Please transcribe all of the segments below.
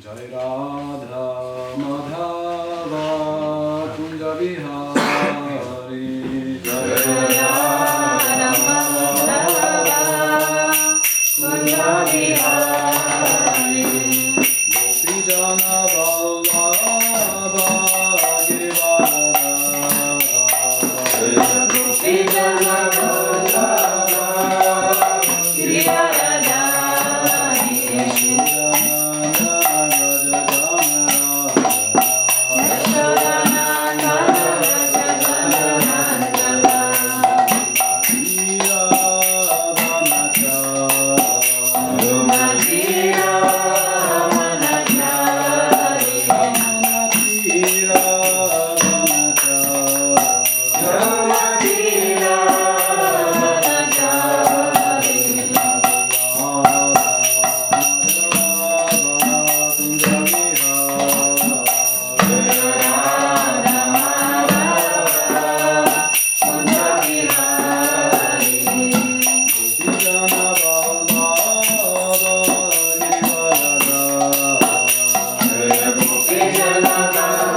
Jai Radha Madhava Kunja Vihari Jai Radha Madhava Kunja Vihari Gopi Jana Vallabha Girivardhara Gopi Jana Vallabha Girivardhara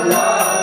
La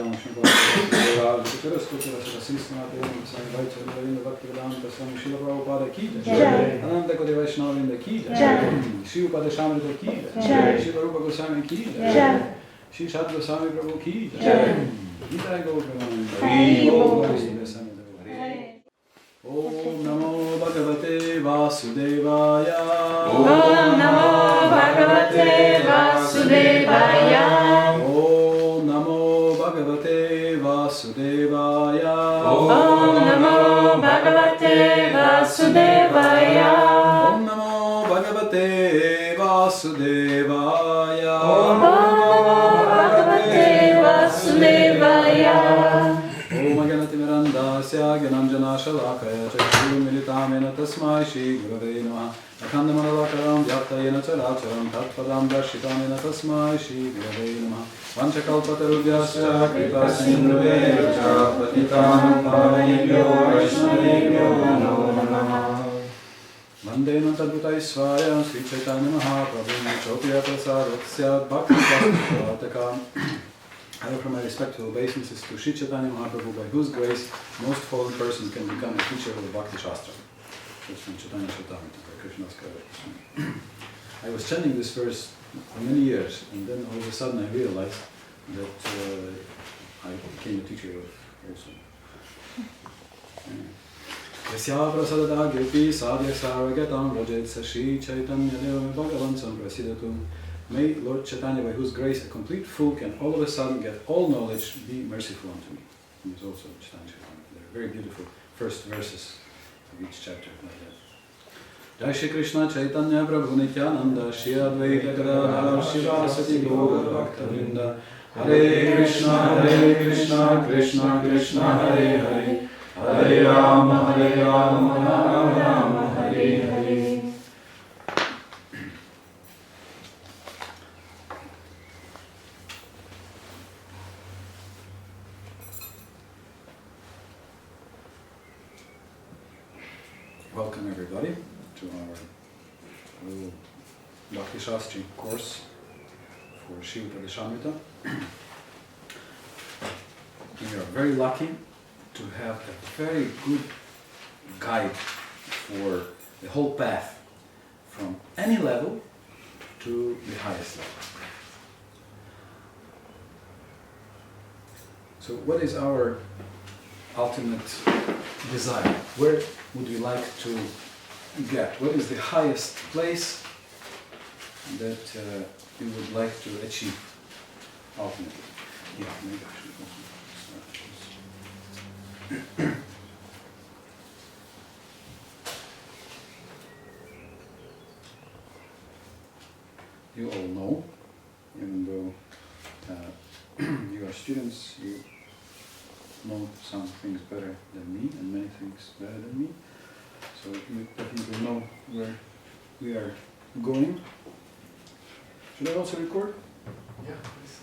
Om Shri Srila Prabhupada ki jai, Ananta Koti Vaishnava Vrinda ki jai, Shri Upadesamrita ki jai, Shri Rupa Goswami ki jai, Shri Shat Goswami Prabhu ki jai, Nitai Gaur Premananda. Om Namo Bhagavate Vasudevaya. Om Namo Bhagavate Vasudevaya. Om Namo Bhagavate Vasudevaya. Om Namo Bhagavate Vasudevaya. Om Namo Bhagavate Vasudevaya. Om Namo Bhagavate Vasudevaya. Om Aganati Mirandasya Gyananjana Shalakaya Chakshuru Militamena Tasmai Shri Gurave Namaha Akhandamanalakaram Vyaptayena Characharam Tatpadam Darshitamena Tasmai Shri Gurave Namaha Vanchakalpatarubhyasya Kripa Sindhuvecha Patitanam Pavanebhyo Vaishnavebhyo Namo Namaha Vandena Tadvutaisvaya Sri Chaitanya Mahaprabhu Chopya Prasadotsya Bhakti Prasadotakam. I offer my respectful obeisances to Sri Chaitanya Mahaprabhu, by whose grace most fallen persons can become a teacher of the Bhakti Shastra. That's from Chaitanya Charitamrita by Krishnadas Kaviraj. I was chanting this verse for many years, and then all of a sudden I realized that I became a teacher also. Yasya prasadata girti sadhya sarvagatam rajet sashi chaitanya deva bhagavan samprasidatu. May Lord Chaitanya, by whose grace a complete fool can all of a sudden get all knowledge, be merciful unto me. He is also Chaitanya Chaitanya. They're very beautiful first verses of each chapter like that. Jai Shri Krishna Chaitanya Prabhu Nityananda Shri Advaita Gadadhar Shivasati Gaura Bhakta Vrinda Hare Krishna Krishna Krishna Hare Hare Hare Rama Rama Rama Hare Hare. Welcome everybody to our little Bhakti Shastri course for Shri Upadesamrita. We are very lucky to have a very good guide for the whole path from any level to the highest level. So what is our ultimate desire? Where would we like to get? What is the highest place that you would like to achieve ultimately? Yeah, maybe I should also start. You all know, even though you are students, you know some things better than me and many things better than me. So you definitely know where we are going. Should I also record? Yeah, please.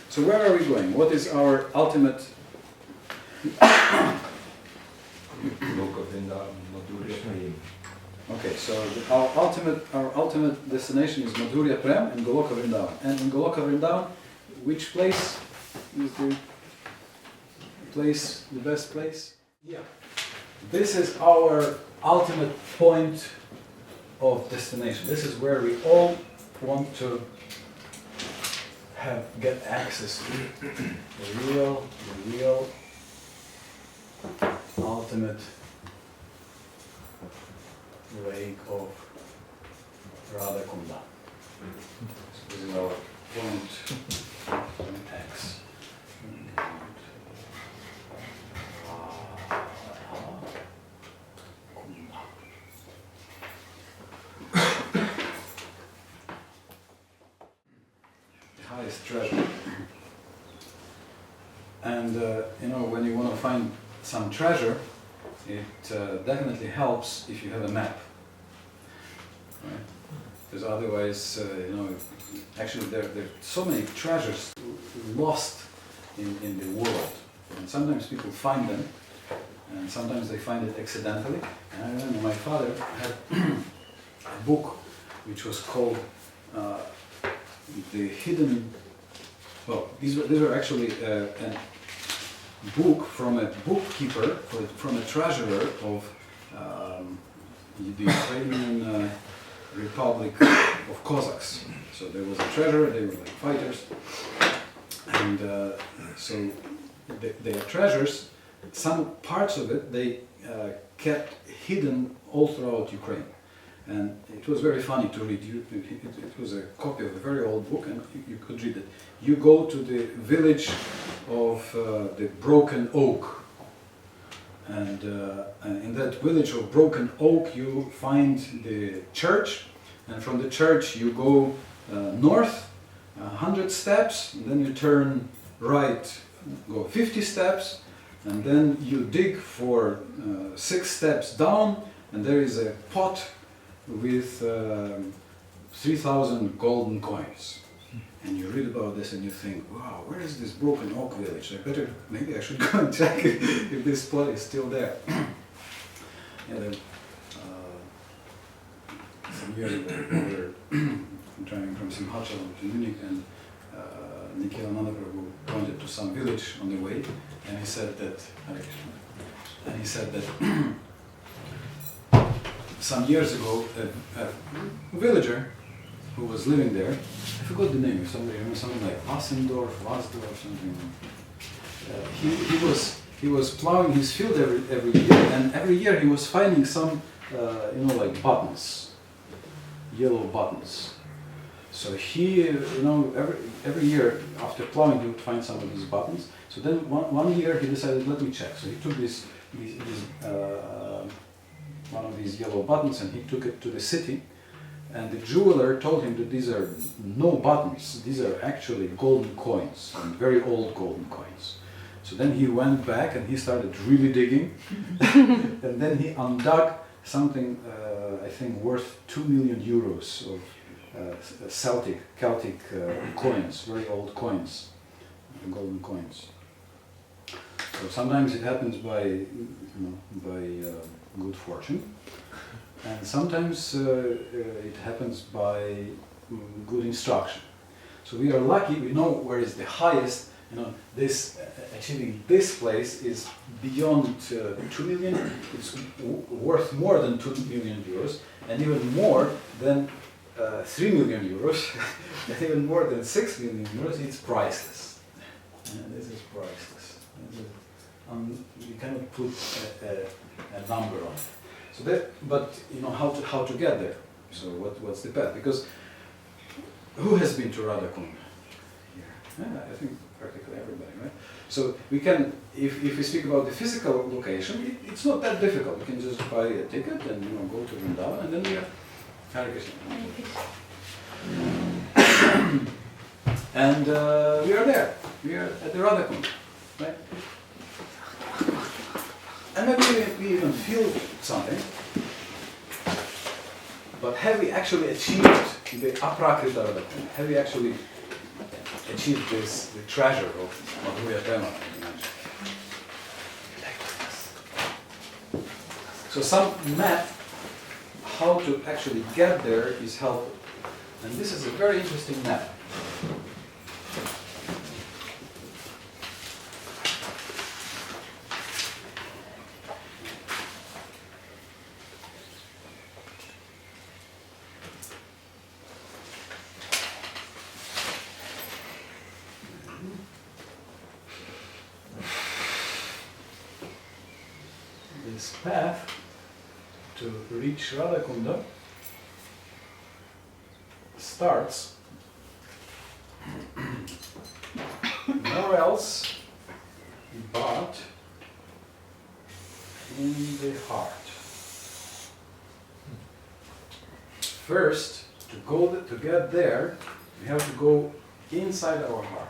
So where are we going? What is our ultimate Okay, so our ultimate destination is Madhurya Prem and Goloka Vrindavan. And in Goloka Vrindavan, which place is the best place? Yeah. This is our ultimate point of destination. This is where we all want to get access to the real ultimate lake of Radha Kunda. So this is our point X. Highest treasure. And when you want to find some treasure, it definitely helps if you have a map, right? Because otherwise, actually there are so many treasures lost in the world, and sometimes people find them, and sometimes they find it accidentally. And I remember my father had a book which was called The Hidden well, these were actually a book from a bookkeeper, from a treasurer of the Ukrainian Republic of Cossacks. So there was a treasurer, they were like fighters, and so their treasures, some parts of it, they kept hidden all throughout Ukraine. And it was very funny to read. It was a copy of a very old book, and you could read it. You go to the village of the Broken Oak, and in that village of Broken Oak you find the church, and from the church you go north 100 steps, and then you turn right, go 50 steps, and then you dig for 6 steps down, and there is a pot with 3,000 golden coins. And you read about this and you think, wow, where is this Broken Oak village? Maybe I should go and check if this plot is still there. And then, some years ago we were driving from Simhachalam to Munich, and Nikhilananda Prabhu pointed to some village on the way, and he said that, some years ago, a villager who was living there, I forgot the name, something like Wassendorf, Wasdorf, or something. He was plowing his field every year, and every year he was finding some, like buttons, yellow buttons. So he, every year after plowing, he would find some of these buttons. So then one year he decided, let me check. So he took this one of these yellow buttons, and he took it to the city, and the jeweler told him that these are no buttons, these are actually golden coins, and very old golden coins. So then he went back and he started really digging, and then he undug something, I think worth 2 million euros of Celtic coins, very old coins, golden coins. So sometimes it happens by good fortune, and sometimes it happens by good instruction. So we are lucky, we know where is the highest, achieving this place is beyond 2 million, it's worth more than 2 million euros, and even more than 3 million euros, and even more than 6 million euros, it's priceless. And this is priceless. You cannot put a number on it. So but how to get there? So what's the path? Because who has been to Radhakund here? Yeah, I think practically everybody, right? So we can, if we speak about the physical location, it's not that difficult. You can just buy a ticket and go to Vrindavan, and then we are Hare Krishna. And we are there. We are at the Radhakund, right? And maybe we even feel something, but have we actually achieved the aprakrita Radhakund? Have we actually achieved the treasure of Madhurya Prema? So some map how to actually get there is helpful. And this is a very interesting map. This path to reach Radhakunda starts nowhere else but in the heart. First, to get there, we have to go inside our heart.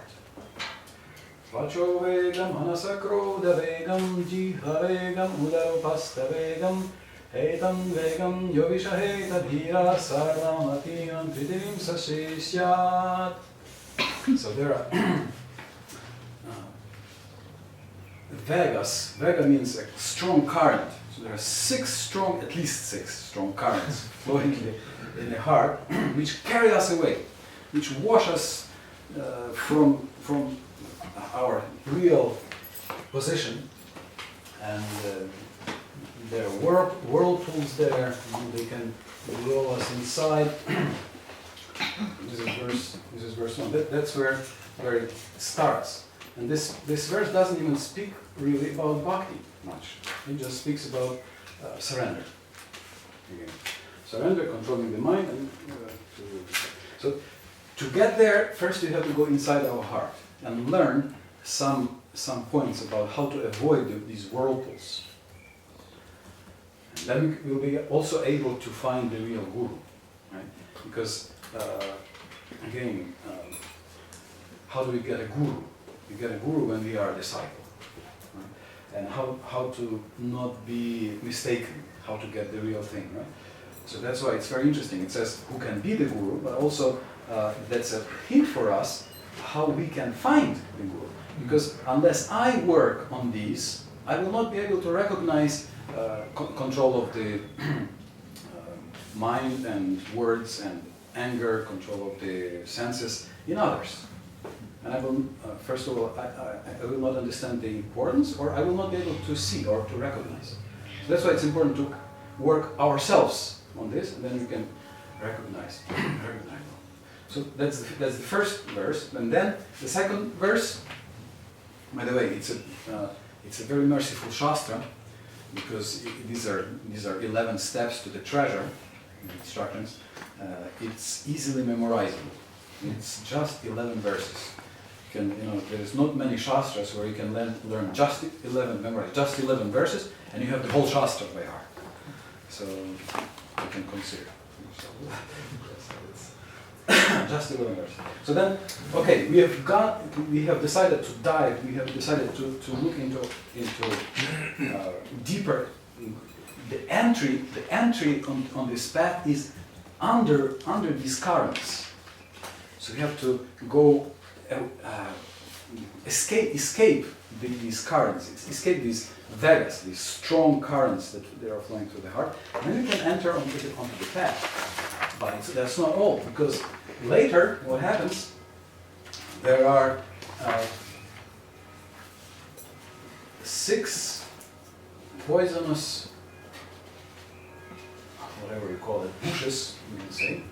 Vacho vegam, anasakroda vegam, jiha vegam, udarupasta vegam, etam vegam, yovishaheta dhira sarvamatinam tridirim sasishyat. So there are vegas. Vega means a strong current. So there are at least six strong currents flowing in the heart, which carry us away, which wash us from our real position, and there are whirlpools there, and they can blow us inside. This is verse 1. That's where it starts. And this verse doesn't even speak really about bhakti much. It just speaks about surrender. Again. Surrender, controlling the mind, and so to get there, first you have to go inside our heart and learn some points about how to avoid these whirlpools. And then we'll be also able to find the real guru, right? Because again, how do we get a guru? We get a guru when we are a disciple, right? And how to not be mistaken, how to get the real thing, right? So that's why it's very interesting. It says who can be the guru, but also that's a hint for us how we can find the guru. Because unless I work on these, I will not be able to recognize control of the mind and words and anger, control of the senses in others. And I will, first of all, I will not understand the importance, or I will not be able to see or to recognize. So that's why it's important to work ourselves on this, and then we can recognize. So that's the first verse, and then the second verse. By the way, it's a very merciful shastra, because these are 11 steps to the treasure, instructions. It's easily memorizable. It's just 11 verses. There's not many shastras where you can learn just 11, memorize just 11 verses, and you have the whole shastra by heart. So you can consider. Just 11 verses. So then, okay, we have decided to dive. We have decided to look into deeper. The entry on this path is under these currents. So we have to go escape these currents, escape these vegas, these strong currents that they are flowing through the heart, and then we can enter onto the path. But that's not all, because later what happens? There are 6 poisonous, whatever you call it, bushes, we can say.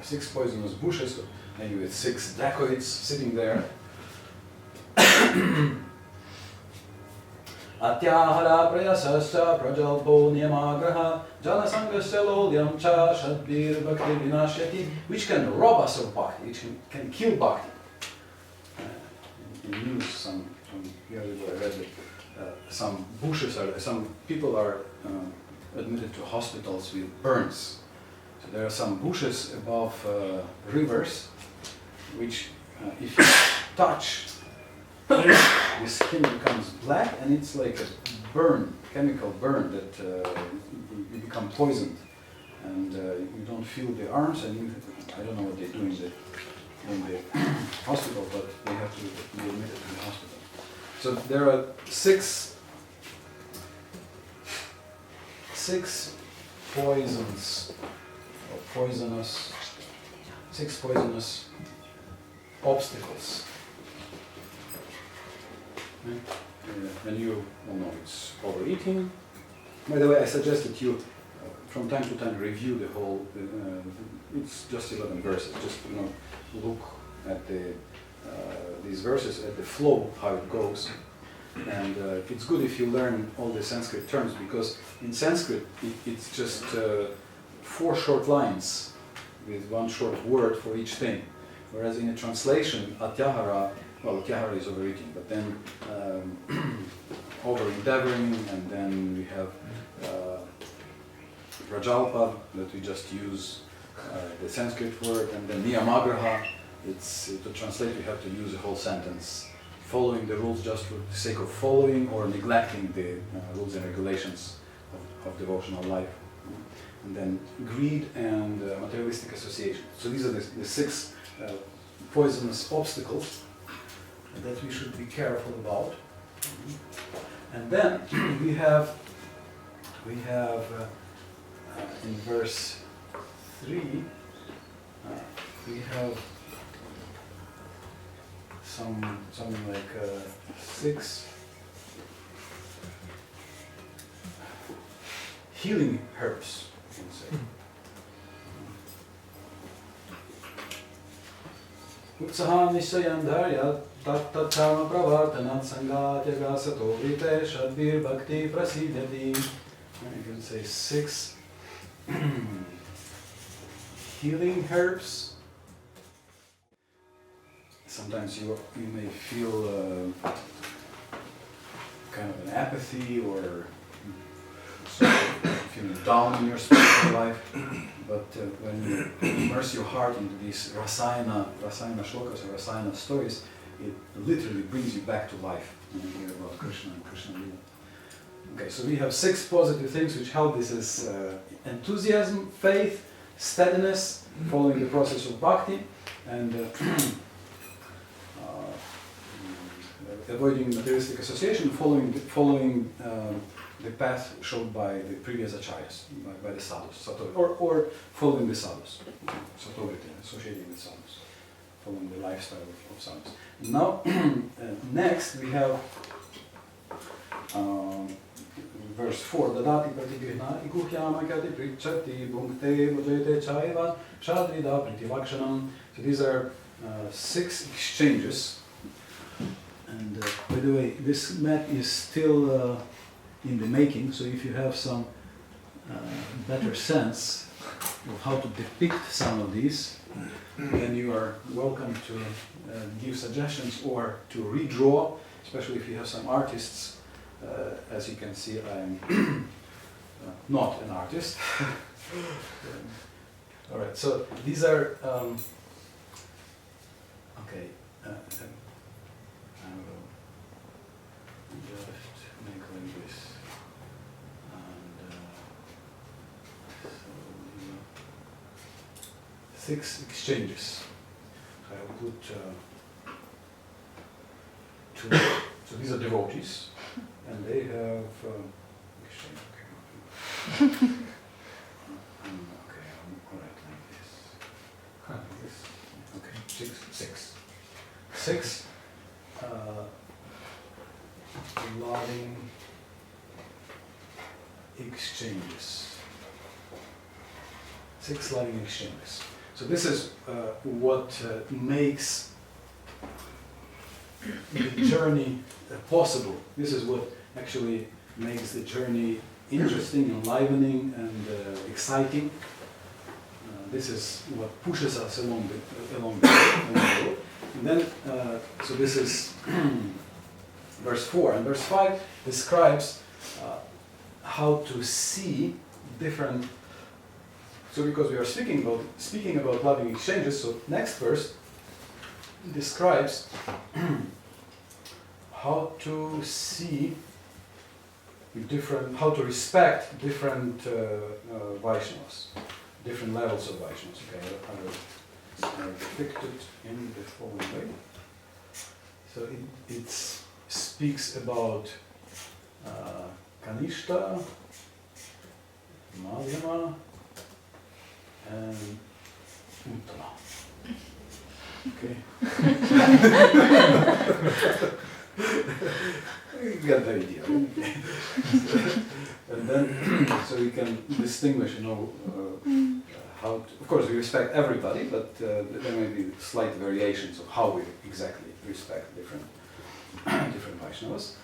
6 poisonous bushes, maybe with 6 dacoits sitting there. Atyahara prayasascha prajalpo niyamagraha jalasangasya lolyam cha shadbir bhakti vinashyati, which can rob us of bhakti, which can kill bhakti. In news, some years ago I read that some bushes some people are admitted to hospitals with burns. So there are some bushes above rivers, which if you touch, the skin becomes black, and it's like a burn, chemical burn, that you become poisoned, and you don't feel the arms, and I don't know what they do in the hospital, but they have to be admitted to the hospital. So there are 6 poisons, or poisonous, 6 poisonous obstacles. And you know it's overeating. By the way, I suggest that you, from time to time, review the whole. It's just 11 verses. Just look at these verses, at the flow, how it goes. And it's good if you learn all the Sanskrit terms, because in Sanskrit it's just 4 short lines with 1 short word for each thing. Whereas in a translation, atyahara, well, atyahara is overeating, but then over-endeavoring, and then we have prajalpa, that we just use the Sanskrit word, and then niyamagraha, to translate we have to use a whole sentence, following the rules just for the sake of following, or neglecting the rules and regulations of devotional life. And then greed and materialistic association. So these are the 6 poisonous obstacles that we should be careful about. And then we have in verse 3, we have something like 6 healing herbs, you can say. Utsaha nisayam dharya tat karma pravartanat sangatyaga sato vite shadvir bhakti prasidhyati. You can say 6 healing herbs. Sometimes you may feel kind of an apathy or feeling down in your spiritual life, but when you immerse your heart into these rasayana shlokas or rasayana stories, it literally brings you back to life when you hear about Krishna and Krishna Lila. Okay, so we have 6 positive things which help. This is enthusiasm, faith, steadiness, following the process of bhakti, and avoiding materialistic association, following the path showed by the previous acharyas, by the sadhus, or following the sadhus, satorite, associating with sadhus, following the lifestyle of sadhus. Now, next we have verse 4. Dadati pratigrihna ikuhyamakati prichati bhunkte mudete chaiva shadrida pritivakshanam. So these are 6 exchanges. And by the way, this map is still in the making, so if you have some better sense of how to depict some of these, then you are welcome to give suggestions or to redraw, especially if you have some artists. As you can see, I'm not an artist. All right, so these are okay. I will just make like this, and so 6 exchanges. So I will put 2. So these are devotees, and they have exchange. Okay. Okay, I'll write like this. Okay, 6. Loving exchanges. 6 loving exchanges. So this is what makes the journey possible. This is what actually makes the journey interesting, enlivening, and exciting. This is what pushes us along the road. And then, so this is verse 4, and verse 5 describes how to see different. So because we are speaking about loving exchanges, so next verse describes how to see how to respect different Vaishnavas, different levels of Vaishnavas. Okay, I will depict it in the following way. So it speaks about Kanishta, Madhyama, and Uttama. Okay. You get the idea. And then, so we can distinguish, how to, of course we respect everybody, but there may be slight variations of how we exactly respect different Vaishnavas.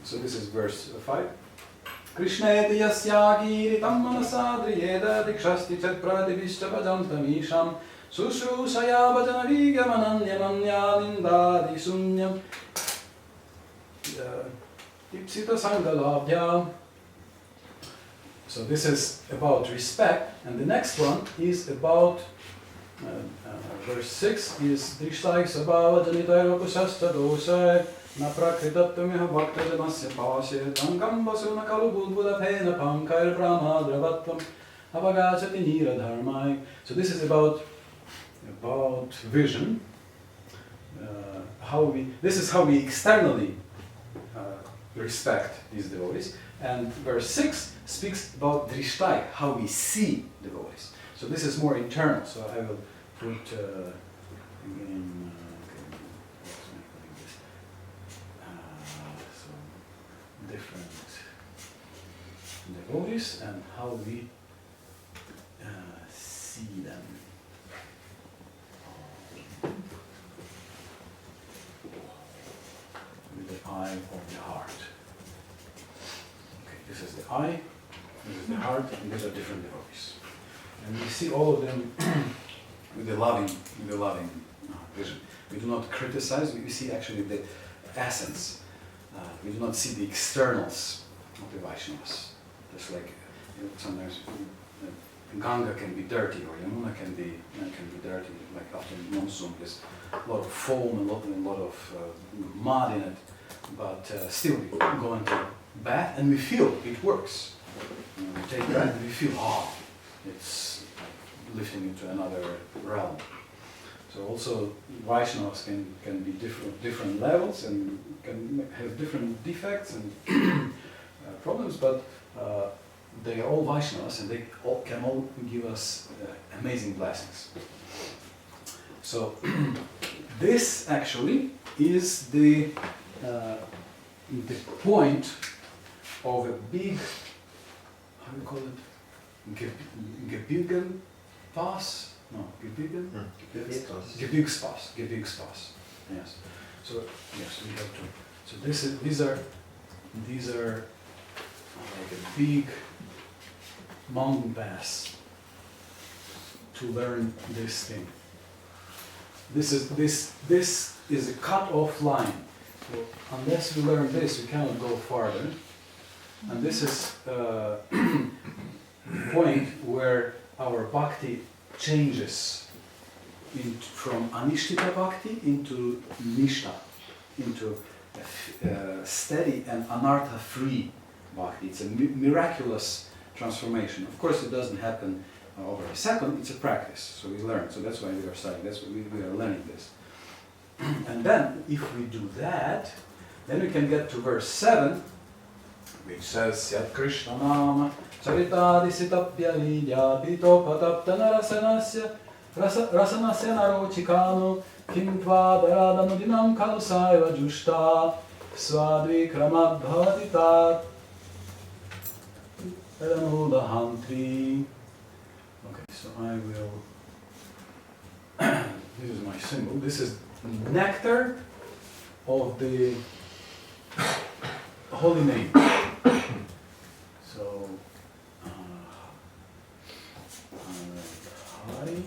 So this is verse 5. Krishneti yasyagiritam manasadriyeda dikshasti chat pratibishta vajantamisham sushrusaya vajanavigamananyamanya lindadi sunyam ipsita sangalabhya. So this is about respect, and the next one is about verse 6 is Drishtai Sabhava Janitaya Kusasta Dosai Na Prakritatamiha Bhakta Janasya Pasya Tankam Vasuna Kalu Budbuda Pena Pankair Brahma Dravatvam Avagachati Nira Dharmai. So this is about vision. This is how we externally respect these devotees. And verse 6 speaks about Drishtai, how we see devotees. So this is more internal. So I will put again. Let's make like this. So different devotees and how we see them. With the eye of the heart. Okay, this is the eye, this is the heart, and these are different devotees. And we see all of them with the loving vision. We do not criticize, we see actually the essence. We do not see the externals of the Vaishnavas. Just like sometimes Ganga can be dirty, or Yamuna can be dirty. Like after monsoon, there's a lot of foam and a lot of mud in it. But still, we go into bath and we feel it works. We take bath and we feel, it's lifting into another realm. So also Vaishnavas can be different levels and can have different defects and problems, but they are all Vaishnavas and they can all give us amazing blessings. So this actually is the point of a big, how do you call it? Gebirgen pass? No, Gebirgen? Gebirgspass. Gebirgspass. Yes. So yes, we have to. So these are like a big mountain pass to learn this thing. This is a cut-off line. So unless we learn this, we cannot go farther. And this is the point where our bhakti changes from anishtita bhakti into nishta, into steady and anartha-free bhakti. It's a miraculous transformation. Of course, it doesn't happen over a second. It's a practice. So we learn. So that's why we are studying. That's why we are learning this. And then, if we do that, then we can get to verse 7, which says, Yat Krishna Nama Charitadisitapya Vidya Pito Pataptana Rasanasya Rasanasya Narochikano Kintva Daradamudinam Kalusaiva Jushta Swadvikramad Bhavatitat Elamudahantri. Okay, so I will. This is my symbol. This is nectar of the holy name. So, Hari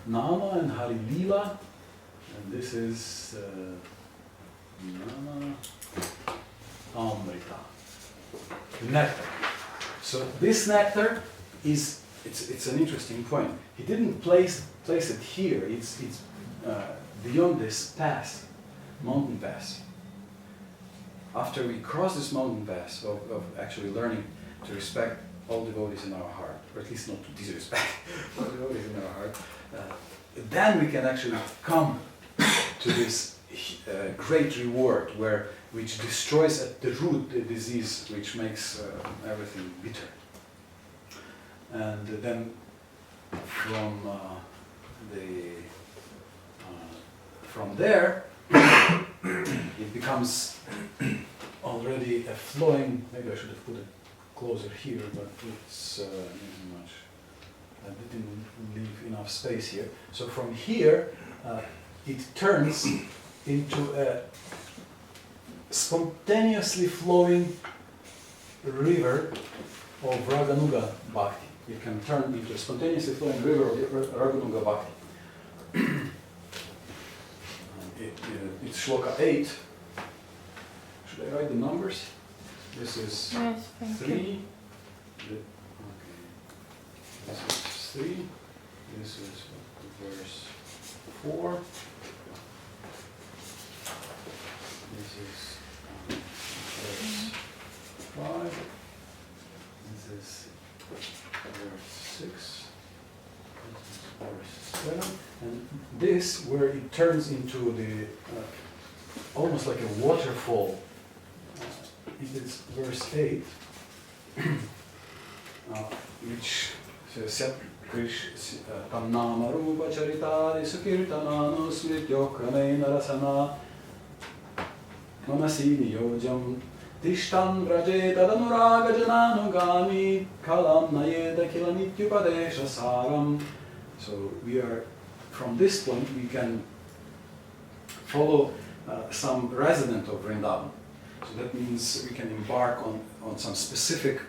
Nama and Hari Lila, and this is Nama Amrita. Nectar. So this nectar is it's an interesting point. He didn't place it here. It's beyond this pass, mountain pass. After we cross this mountain pass of actually learning to respect all devotees in our heart, or at least not to disrespect all devotees in our heart, then we can actually come to this great reward which destroys at the root the disease which makes everything bitter. And then from there it becomes already a flowing. Maybe I should have put it closer here, but it's not much. I didn't leave enough space here. So from here it turns into a spontaneously flowing river of Raganuga Bhakti. It can turn into a spontaneously flowing river of Raganuga Bhakti. It's Shloka 8. Should I write the numbers? This is Yes, thank 3. you. Okay. This is 3. This is verse 4. This is verse 5. This is verse 6. This is verse 7. And this, where it turns into the almost like a waterfall, it is verse 8, which Syat Krish Kannama Rupa Charitadi Sukirtanano Smrityokrane Narasana Manasini Yojam Tishtan Vrajeta Danuraga Jananugami Kalam Nayeda Kilanityupadesha Saram. So we are, from this point, we can follow some resident of Vrindavan. So that means we can embark on some specific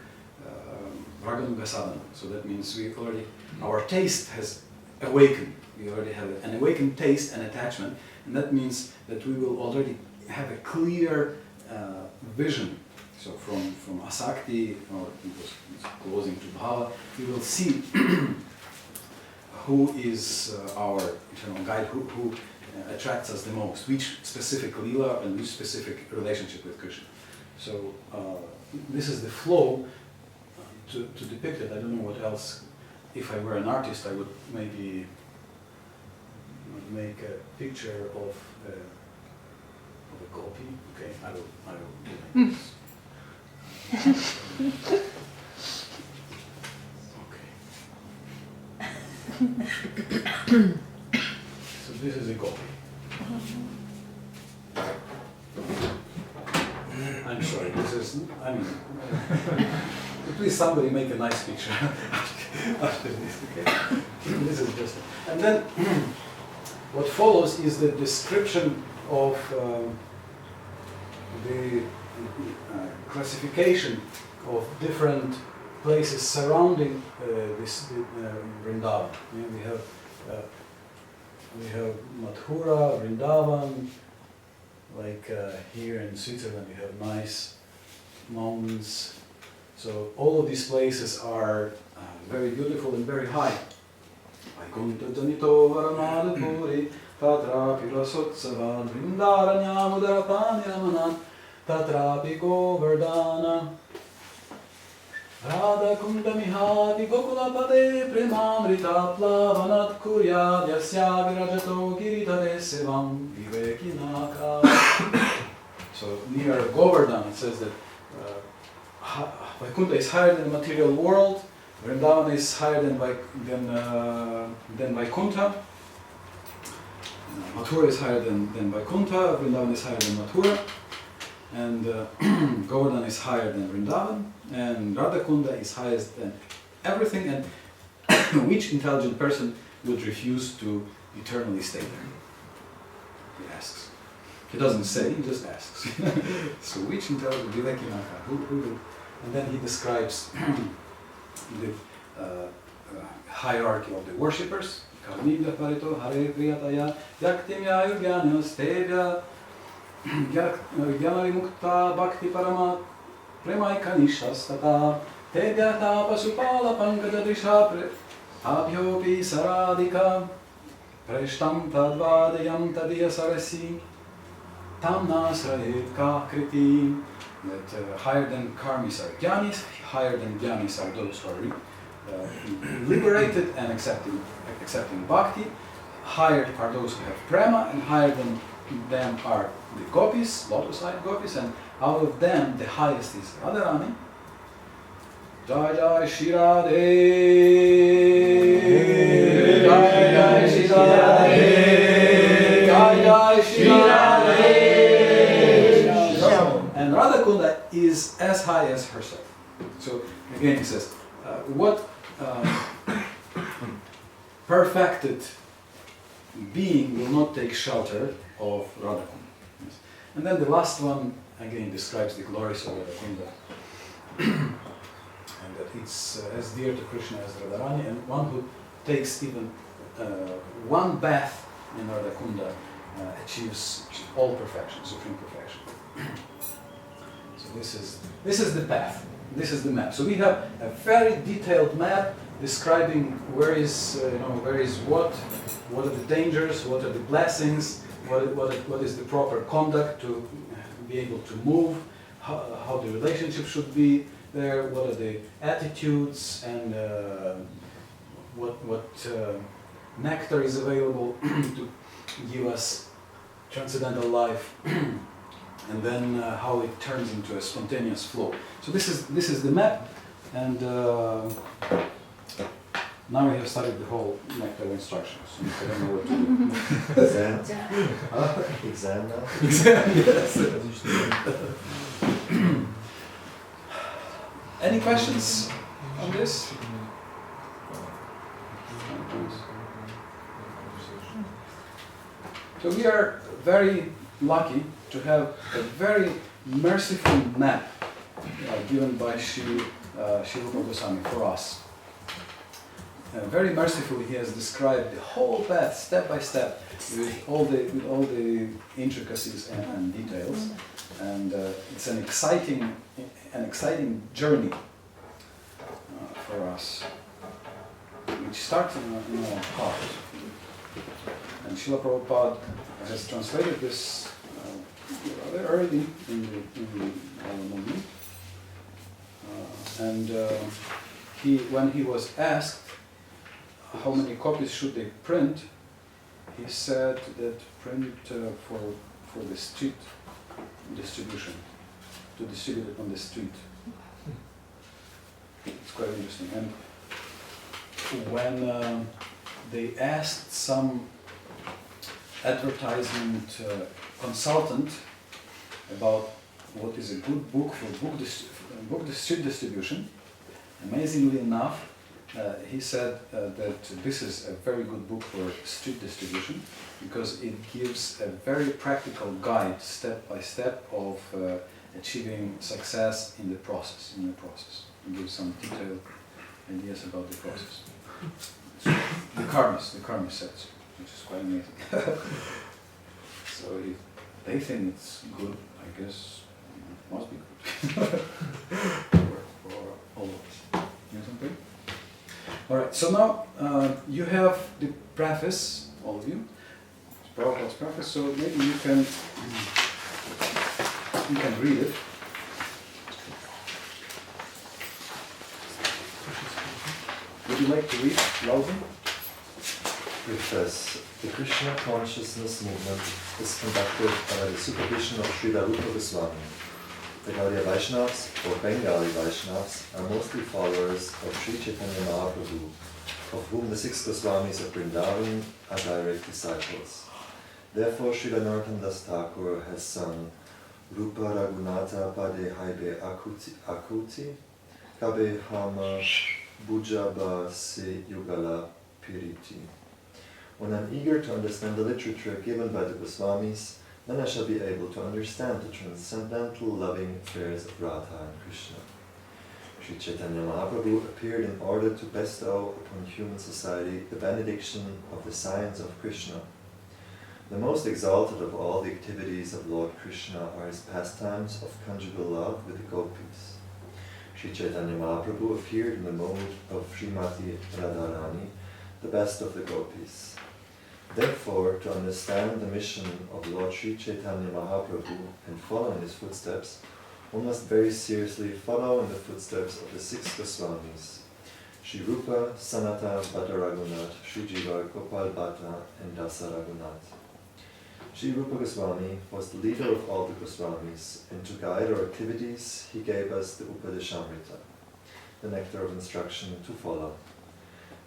Raganuga sadhana. So that means we already, our taste has awakened. We already have an awakened taste and attachment, and that means that we will already have a clear vision. So from Asakti, or closing to Bhava, we will see who is our eternal guide, who attracts us the most, which specific lila and which specific relationship with Krishna. So this is the flow to depict it. I don't know what else. If I were an artist, I would maybe make a picture of a gopi. Okay, I will do like this. Okay. So this is a gopi. I'm sorry, this is, I mean, please somebody make a nice picture after this, okay? This is just, and then what follows is the description of the classification of different places surrounding this Vrindavan. Yeah, we have Mathura, Vrindavan, like here in Switzerland we have nice mountains. So all of these places are very beautiful and very high. Vaikuntha Janito Varanadapuri Tatra Pirasotsavan Vrindaranyamudratani Ramanan Tatrapi Govardhana Radha Kunda Mihavi Gokulapade Preface Plavanat Kuryad Yasya Virajato Giritade Sevam Vivekinaka. So near Govardhan it says that Vaikuntha is higher than the material world, Vrindavan is higher than Vaikuntha, Mathura is higher than Vaikuntha, Vrindavan is higher than Mathura, and Govardhan is higher than Vrindavan, and Radhakunda is highest than everything, and which intelligent person would refuse to eternally stay there? He asks. He doesn't say, he just asks. So which intelligent Vivekinaka, who would? And then he describes the hierarchy of the worshippers. Karmigya parito hare priyataya yaktimya yurgyanya stevya Gyana Mukta Bhakti Parama Premaika Nishastata Tebya Tapasupala Pankajadrisha Abhyopi Saradika Preshtam Tadvadayam Tadiya Sarasi Tamnasrahet Kakriti. That higher than karmis are jnanis, higher than jnanis are those who are liberated and accepting bhakti, higher are those who have prema, and higher than them are the gopis, lotus-eyed gopis, and out of them the highest is Radharani. Jai Jai Shri Radhe, Jai Jai Shri Radhe, Jai Jai Shri Radhe. And Radhakunda is as high as herself. So again he says, what perfected being will not take shelter of Radhakunda? Yes. And then the last one again describes the glories of Radhakunda. And that it's as dear to Krishna as Radharani, and one who takes even one bath in Radhakunda achieves all perfection, supreme perfection. So this is the path. This is the map. So we have a very detailed map describing where is what are the dangers, what are the blessings, what is the proper conduct to be able to move, how the relationship should be there, what are the attitudes, and what nectar is available to give us transcendental life. And then how it turns into a spontaneous flow. So this is the map, and Now we have studied the whole nectar instructions, so I don't know what to do. Exam. Exam now. Exam, yes. Any questions on this? So we are very lucky to have a very merciful map given by Srila Goswami for us. Very mercifully, he has described the whole path, step by step, with all the intricacies and details, and it's an exciting journey for us, which starts in our heart. And Srila Prabhupada has translated this rather early in the movie, and when he was asked how many copies should they print, he said that print for the street distribution, to distribute it on the street. It's quite interesting. And when they asked some advertisement consultant about what is a good book for street distribution, amazingly enough, he said that this is a very good book for street distribution because it gives a very practical guide, step by step, of achieving success in the process. It gives some detailed ideas about the process. The karmis sets, which is quite amazing. So if they think it's good, I guess it must be good for all of us. You know something? All right. So now you have the preface, all of you. It's Prabhupada's preface. So maybe you can read it. Would you like to read loudly? Preface. The Krishna consciousness movement is conducted under the supervision of Srila Rupa Goswami. The Gaudiya Vaishnavas, or Bengali Vaishnavas, are mostly followers of Sri Chaitanya Mahaprabhu, of whom the 6 Goswamis of Vrindavan are direct disciples. Therefore, Srila Narottam Das Thakur has sung Rupa Raghunatha Pade Haibe Akuti Kabe Hama Bujaba Se Yugala Piriti. When I'm eager to understand the literature given by the Goswamis, then I shall be able to understand the transcendental loving affairs of Radha and Krishna. Sri Chaitanya Mahaprabhu appeared in order to bestow upon human society the benediction of the science of Krishna. The most exalted of all the activities of Lord Krishna are his pastimes of conjugal love with the gopis. Sri Chaitanya Mahaprabhu appeared in the mode of Srimati Radharani, the best of the gopis. Therefore, to understand the mission of Lord Sri Chaitanya Mahaprabhu and follow in his footsteps, one must very seriously follow in the footsteps of the 6 Goswamis, Sri Rupa, Sanata, Bhatta Raghunath, Sri Jiva, Gopal Bhatta, and Dasa Raghunath. Sri Rupa Goswami was the leader of all the Goswamis, and to guide our activities, he gave us the Upadesamrita, the nectar of instruction to follow.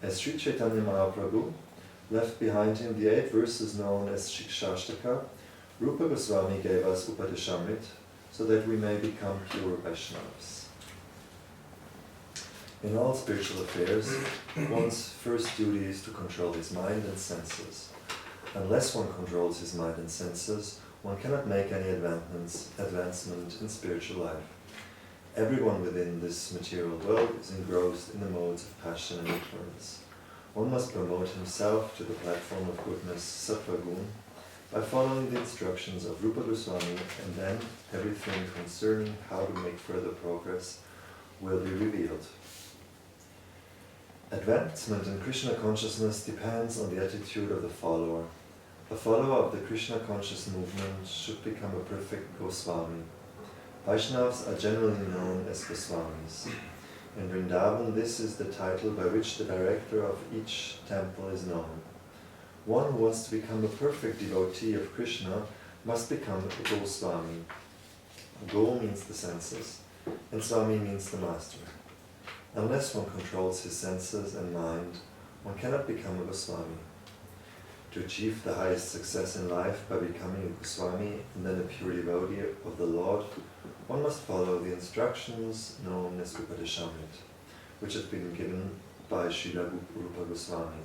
As Sri Chaitanya Mahaprabhu left behind him the 8 verses known as Shikshashtaka, Rupa Goswami gave us Upadesamrit so that we may become pure Vaishnavas. In all spiritual affairs, one's first duty is to control his mind and senses. Unless one controls his mind and senses, one cannot make any advancement in spiritual life. Everyone within this material world is engrossed in the modes of passion and ignorance. One must promote himself to the platform of goodness, sattva gun, by following the instructions of Rupa Goswami, and then everything concerning how to make further progress will be revealed. Advancement in Krishna consciousness depends on the attitude of the follower. A follower of the Krishna conscious movement should become a perfect Goswami. Vaishnavas are generally known as Goswamis. In Vrindavan, this is the title by which the director of each temple is known. One who wants to become a perfect devotee of Krishna must become a Goswami. Go means the senses, and Swami means the master. Unless one controls his senses and mind, One cannot become a Goswami. To achieve the highest success in life by becoming a Goswami and then a pure devotee of the Lord, one must follow the instructions known as Upadesamrita, which have been given by Srila Rupa Goswami.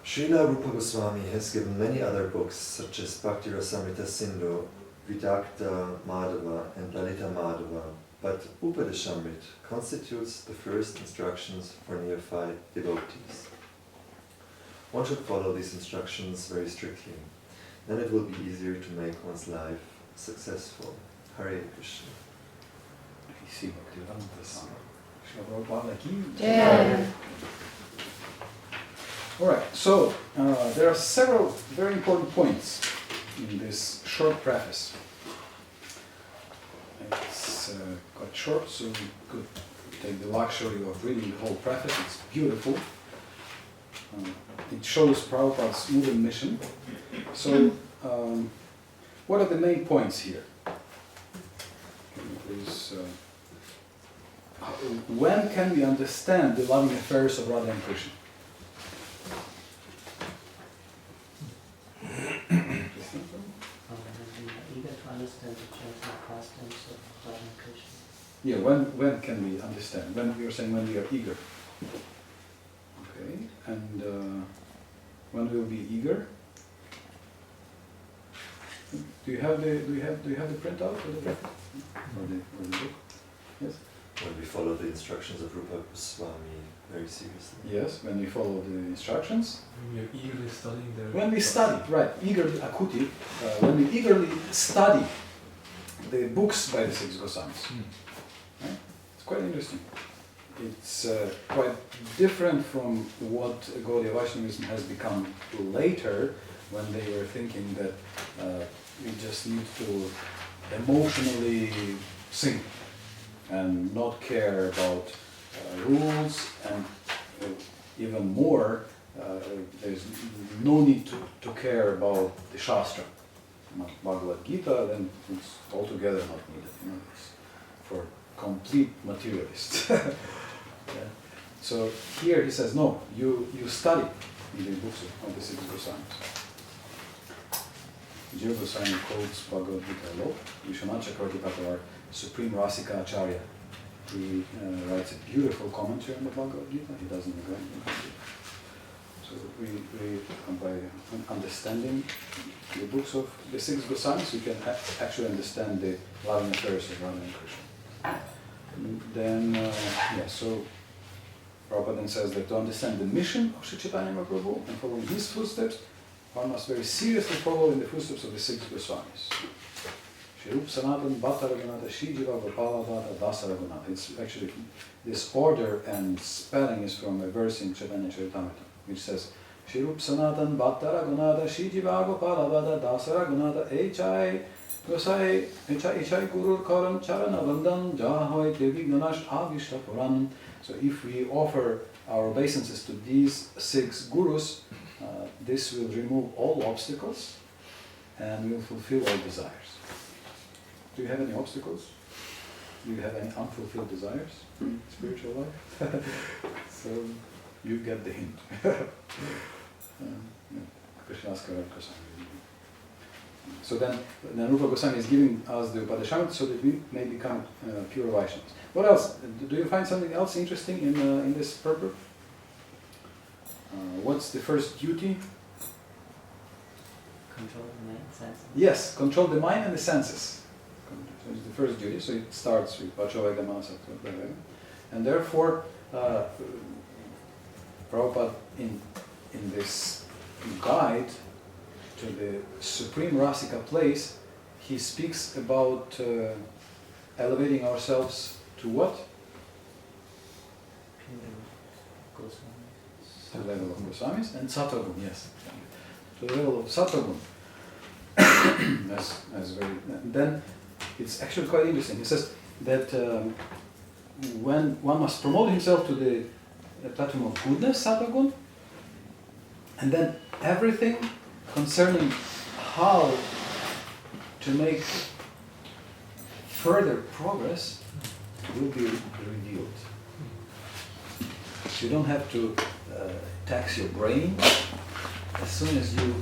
Srila Rupa Goswami has given many other books such as Bhakti Rasamrita Sindhu, Vidakta Madhava and Lalita Madhava, but Upadesamrita constitutes the first instructions for neophyte devotees. One should follow these instructions very strictly, then it will be easier to make one's life successful. Hare Krishna. Alright, so there are several very important points in this short preface. It's quite short, so we could take the luxury of reading the whole preface. It's beautiful. It shows Prabhupada's moving mission. So, what are the main points here? Can you please, when can we understand the loving affairs of Radha and Krishna? Eager to understand the changing pastimes of Radha and Krishna. Yeah, when can we understand? When you're saying when we are eager. Okay, and when we'll be eager. Do you have the printout or the book? Or the book? Yes. When we follow the instructions of Rupa Goswami very seriously. Yes, when we follow the instructions. When we are eagerly studying the... When we study, right, eagerly, akuti, when we eagerly study the books by the six Goswamis. Right? It's quite interesting. It's quite different from what Gaudiya Vaishnavism has become later, when they were thinking that we just need to emotionally sing and not care about rules, and even more, there's no need to care about the Shastra. Bhagavad Gita, then it's altogether not needed. You know, it's for complete materialists. Yeah. So here he says, no, you study in the books of the six Goswamis. Jiva Goswami quotes Bhagavad Gita a lot. Vishwanath Chakravarti, our Supreme Rasika Acharya, he writes a beautiful commentary on the Bhagavad Gita. He doesn't neglect it. So we by understanding the books of the six Goswamis, we can actually understand the loving affairs of Radha and Krishna. And then, so Prabhupada then says that to understand the mission of Sri Chaitanya Mahaprabhu and follow his footsteps, one must very seriously follow in the footsteps of the six Goswamis. Shri Rupa Sanatana Bhatta Raghunatha Shri Jiva Gopala Bhatta Dasa Raghunatha. It's actually, this order and spelling is from a verse in Chaitanya Charitamrita, which says, Shri Rupa Sanatana Bhatta Raghunatha Shri Jiva Gopala Bhatta Dasa Raghunatha H.I. Gosai H.I. Gurur Karan Charana Vandan Jahoy Devi Ganash Avishta Puran. So if we offer our obeisances to these six gurus, this will remove all obstacles and will fulfill all desires. Do you have any obstacles? Do you have any unfulfilled desires in spiritual life? So you get the hint. Krishna's Goswami. So then Rupa Goswami is giving us the Upadesamrita so that we may become pure Vaishnavas. What else? Do you find something else interesting in this purport? What's the first duty? Control the mind and senses. Yes, control the mind and the senses. So it's the first duty. So it starts with Vachovega Manasa, and therefore Prabhupada in this guide to the Supreme Rasika place, he speaks about elevating ourselves to what? To the level of Goswamis and Sattvagun, yes. To the level of Sattvagun. Then it's actually quite interesting. He says that when one must promote himself to the platform of goodness, Sattvagun, and then everything concerning how to make further progress will be revealed. You don't have to attacks your brain. As soon as you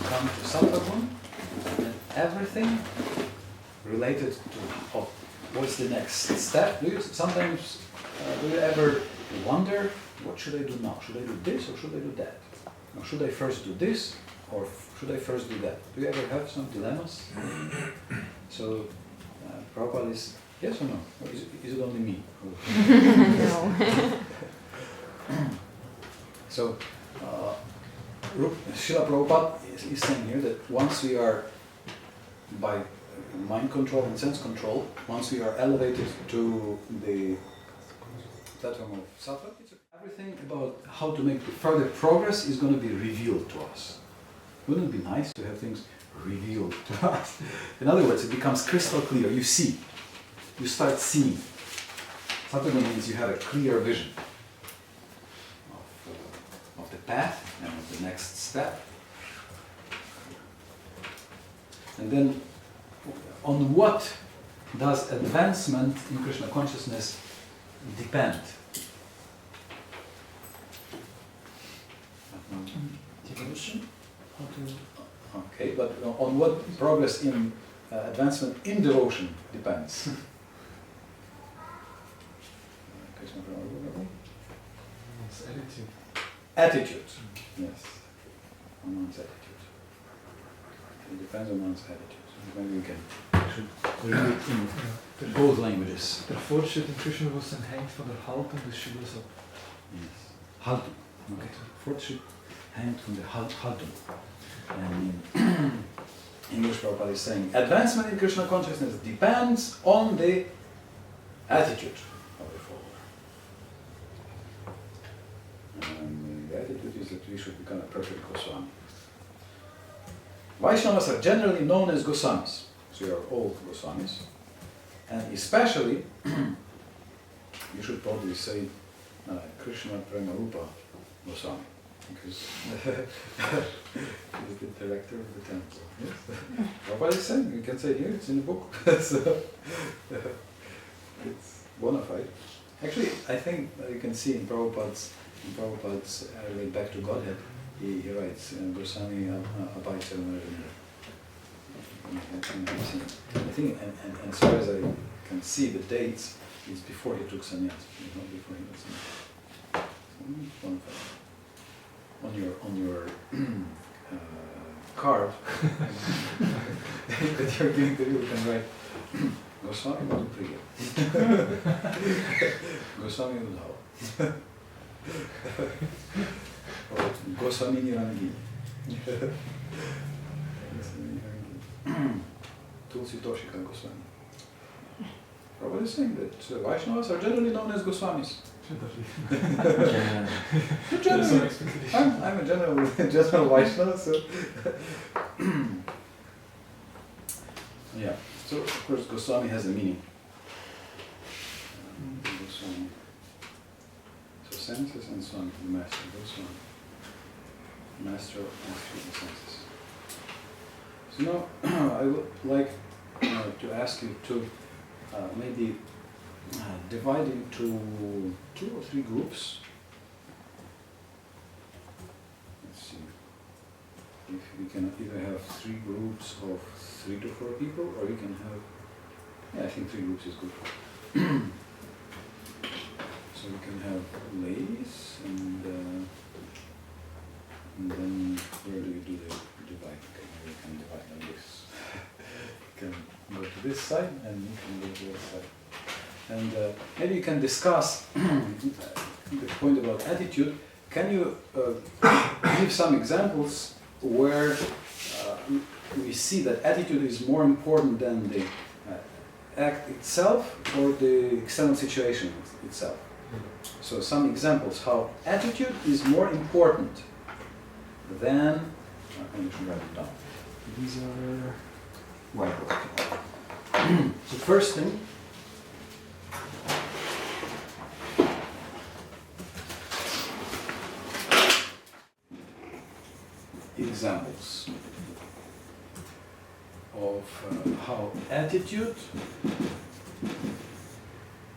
come to Sattva-gun, and everything related to what's the next step. Sometimes do you ever wonder, what should I do now? Should I do this or should I do that? Or should I first do this or should I first do that? Do you ever have some dilemmas? So Prabhupada is yes or no? Or is it only me? No. So Srila Prabhupada is saying here that once we are, by mind control and sense control, once we are elevated to the platform of sattva, everything about how to make further progress is going to be revealed to us. Wouldn't it be nice to have things revealed to us? In other words, it becomes crystal clear. You see. You start seeing. Sattva means you have a clear vision of the path and of the next step. And then, on what does advancement in Krishna consciousness depend? Devotion? How to... Okay, but on what progress in advancement in devotion depends? It's attitude. Attitude. Yes. On one's attitude. It depends on one's attitude. So maybe we should read it in both languages. Der Fortschritt in Krishna was hängt von der Haltung des Schülers ab. Yes. Haltung. Okay. Fortschritt hängt von der Haltung. And in English, Prabhupada is saying, advancement in Krishna consciousness depends on the attitude of the follower. And the attitude is that we should become a perfect Goswami. Vaishnavas are generally known as Goswamis. So you are all Goswamis. And especially, you should probably say Krishna Prema Rupa Goswami. Because he's the director of the temple. Yes. Prabhupada is saying, you can say here, it's in the book. So, it's bona fide. Actually, I think you can see in Prabhupada's way back to Godhead, he writes, Goswami Abhaya Charanarvinda. I think, and as far as I can see, the dates is before he took sannyas, not before he was sannyas. So, bona fide. On your card that you're giving to you, you can write Goswami Madhupriya. Goswami Udhava. Or Goswami Nirangini. Tulsi Toshika Goswami. Prabhupada is saying that Vaishnavas are generally known as Goswamis. Generally, I'm a general Vaishnava, so yeah. So of course Goswami has a meaning. Goswami. So senses and Swami, the master. Goswami, master of the senses. So now I would like to ask you to maybe divide into 2 or 3 groups. Let's see. If we can either have 3 groups of 3 to 4 people, or you can have, yeah, I think 3 groups is good. So we can have ladies, and then where do we do the divide? Okay, we can divide like this. You can go to this side, and you can go to this side. And maybe you can discuss the point about attitude. Can you give some examples where we see that attitude is more important than the act itself or the external situation itself? So some examples how attitude is more important than, I should write it down. These are whiteboard. So first thing, examples of how attitude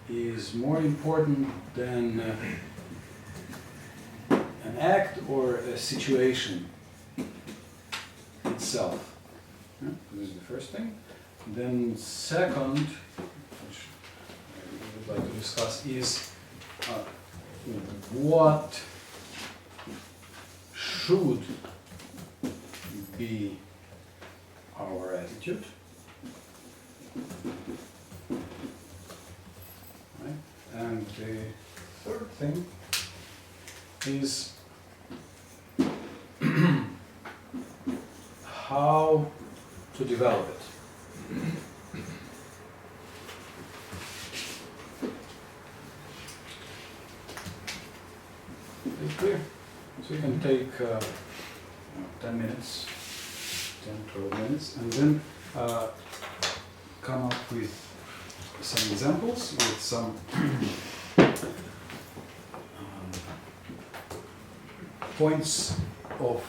is more important than act or a situation itself. Yeah? This is the first thing. Then second, which I would like to discuss, is what should be our attitude. Right? And the third thing is how to develop it. Is it clear? So you can take 10 minutes, 10, 12 minutes, and then come up with some examples, with some points of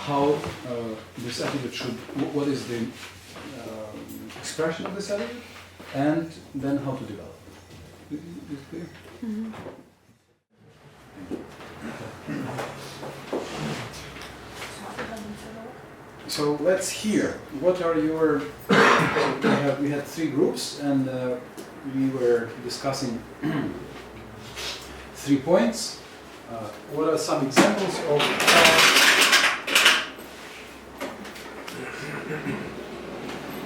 how this attitude should, what is the expression of this attitude, and then how to develop it. Is it clear? Mhm. So let's hear. What are your? We had 3 groups, and we were discussing 3 points. What are some examples of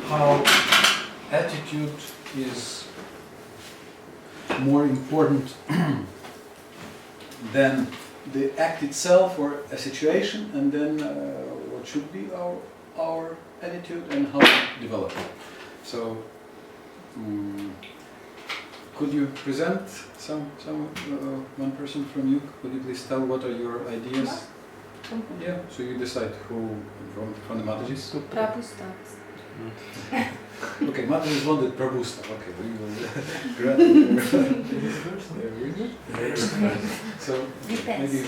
how attitude is more important than the act itself or a situation, and then what should be our attitude and how to develop it. So, could you present one person from you? Could you please tell what are your ideas? Yeah. So you decide who from the Matajis. Prabhu starts. Okay, Matajis wanted Prabhu stuff. Okay, we will grant it. So maybe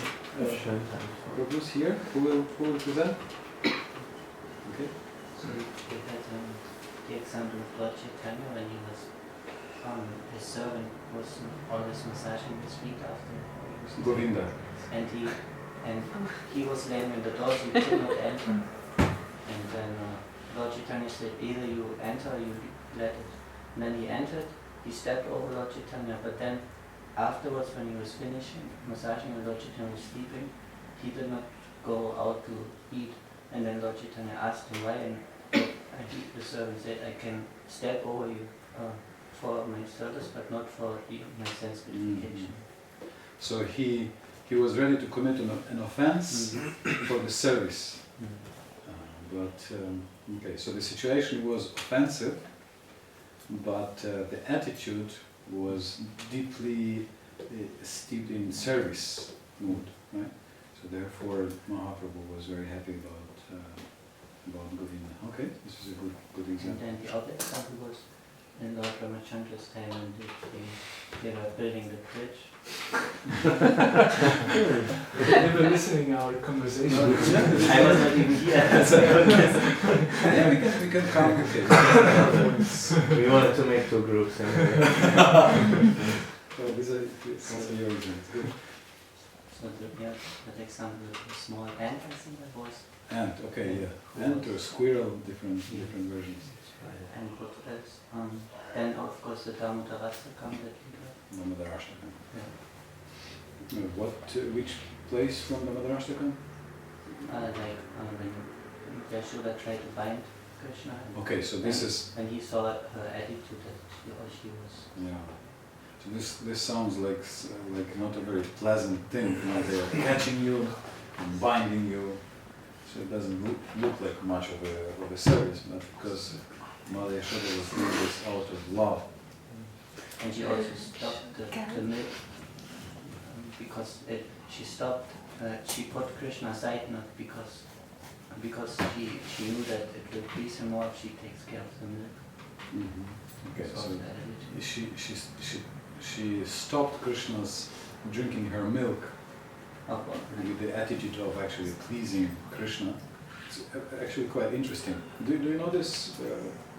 Prabhu's here. Who will present? Okay. So we had the example of Lord Chaitanya when he was, his servant was always massaging his feet after he was Govinda. and he was laying in the door, so he could not enter. And then Lord Chaitanya said, either you enter or you let it. And then he entered, he stepped over Lord Chaitanya, but then afterwards when he was finishing massaging and Lord Chaitanya was sleeping, he did not go out to eat. And then Lord Chaitanya asked him why, and the servant said, I can step over you for my service, but not for my sense gratification. So he was ready to commit an offense for the service. Okay, so the situation was offensive, but the attitude was deeply steeped in service mood, right? So therefore, Mahaprabhu was very happy about Govinda. Okay, this is a good example. And then the other example was in Lord Ramachandra's time when they were building the bridge. They were listening to our conversation. I was not even here. Yeah, we can come. Okay. We wanted to make 2 groups anyway. So these are your examples. Good. So that example of the small ant, I think that was. Ant, okay, yeah. Ant or squirrel, different versions. And what else? Then of course the Damodarastakam that we got. Damodarastakam. Which place from Damodarastakam? When Yashoda tried to bind Krishna. Okay, so this is... And he saw her attitude that she was... Yeah. So this sounds like not a very pleasant thing. You know, they are catching you and binding you. So it doesn't look like much of a service, but because Mother Yashoda was doing this out of love. And she also stopped the milk because she stopped. She put Krishna aside not because she knew that it would please him more if she takes care of the milk. Mm-hmm. Okay, so she stopped Krishna's drinking her milk with the attitude of actually pleasing Krishna. It's actually quite interesting. Do you know this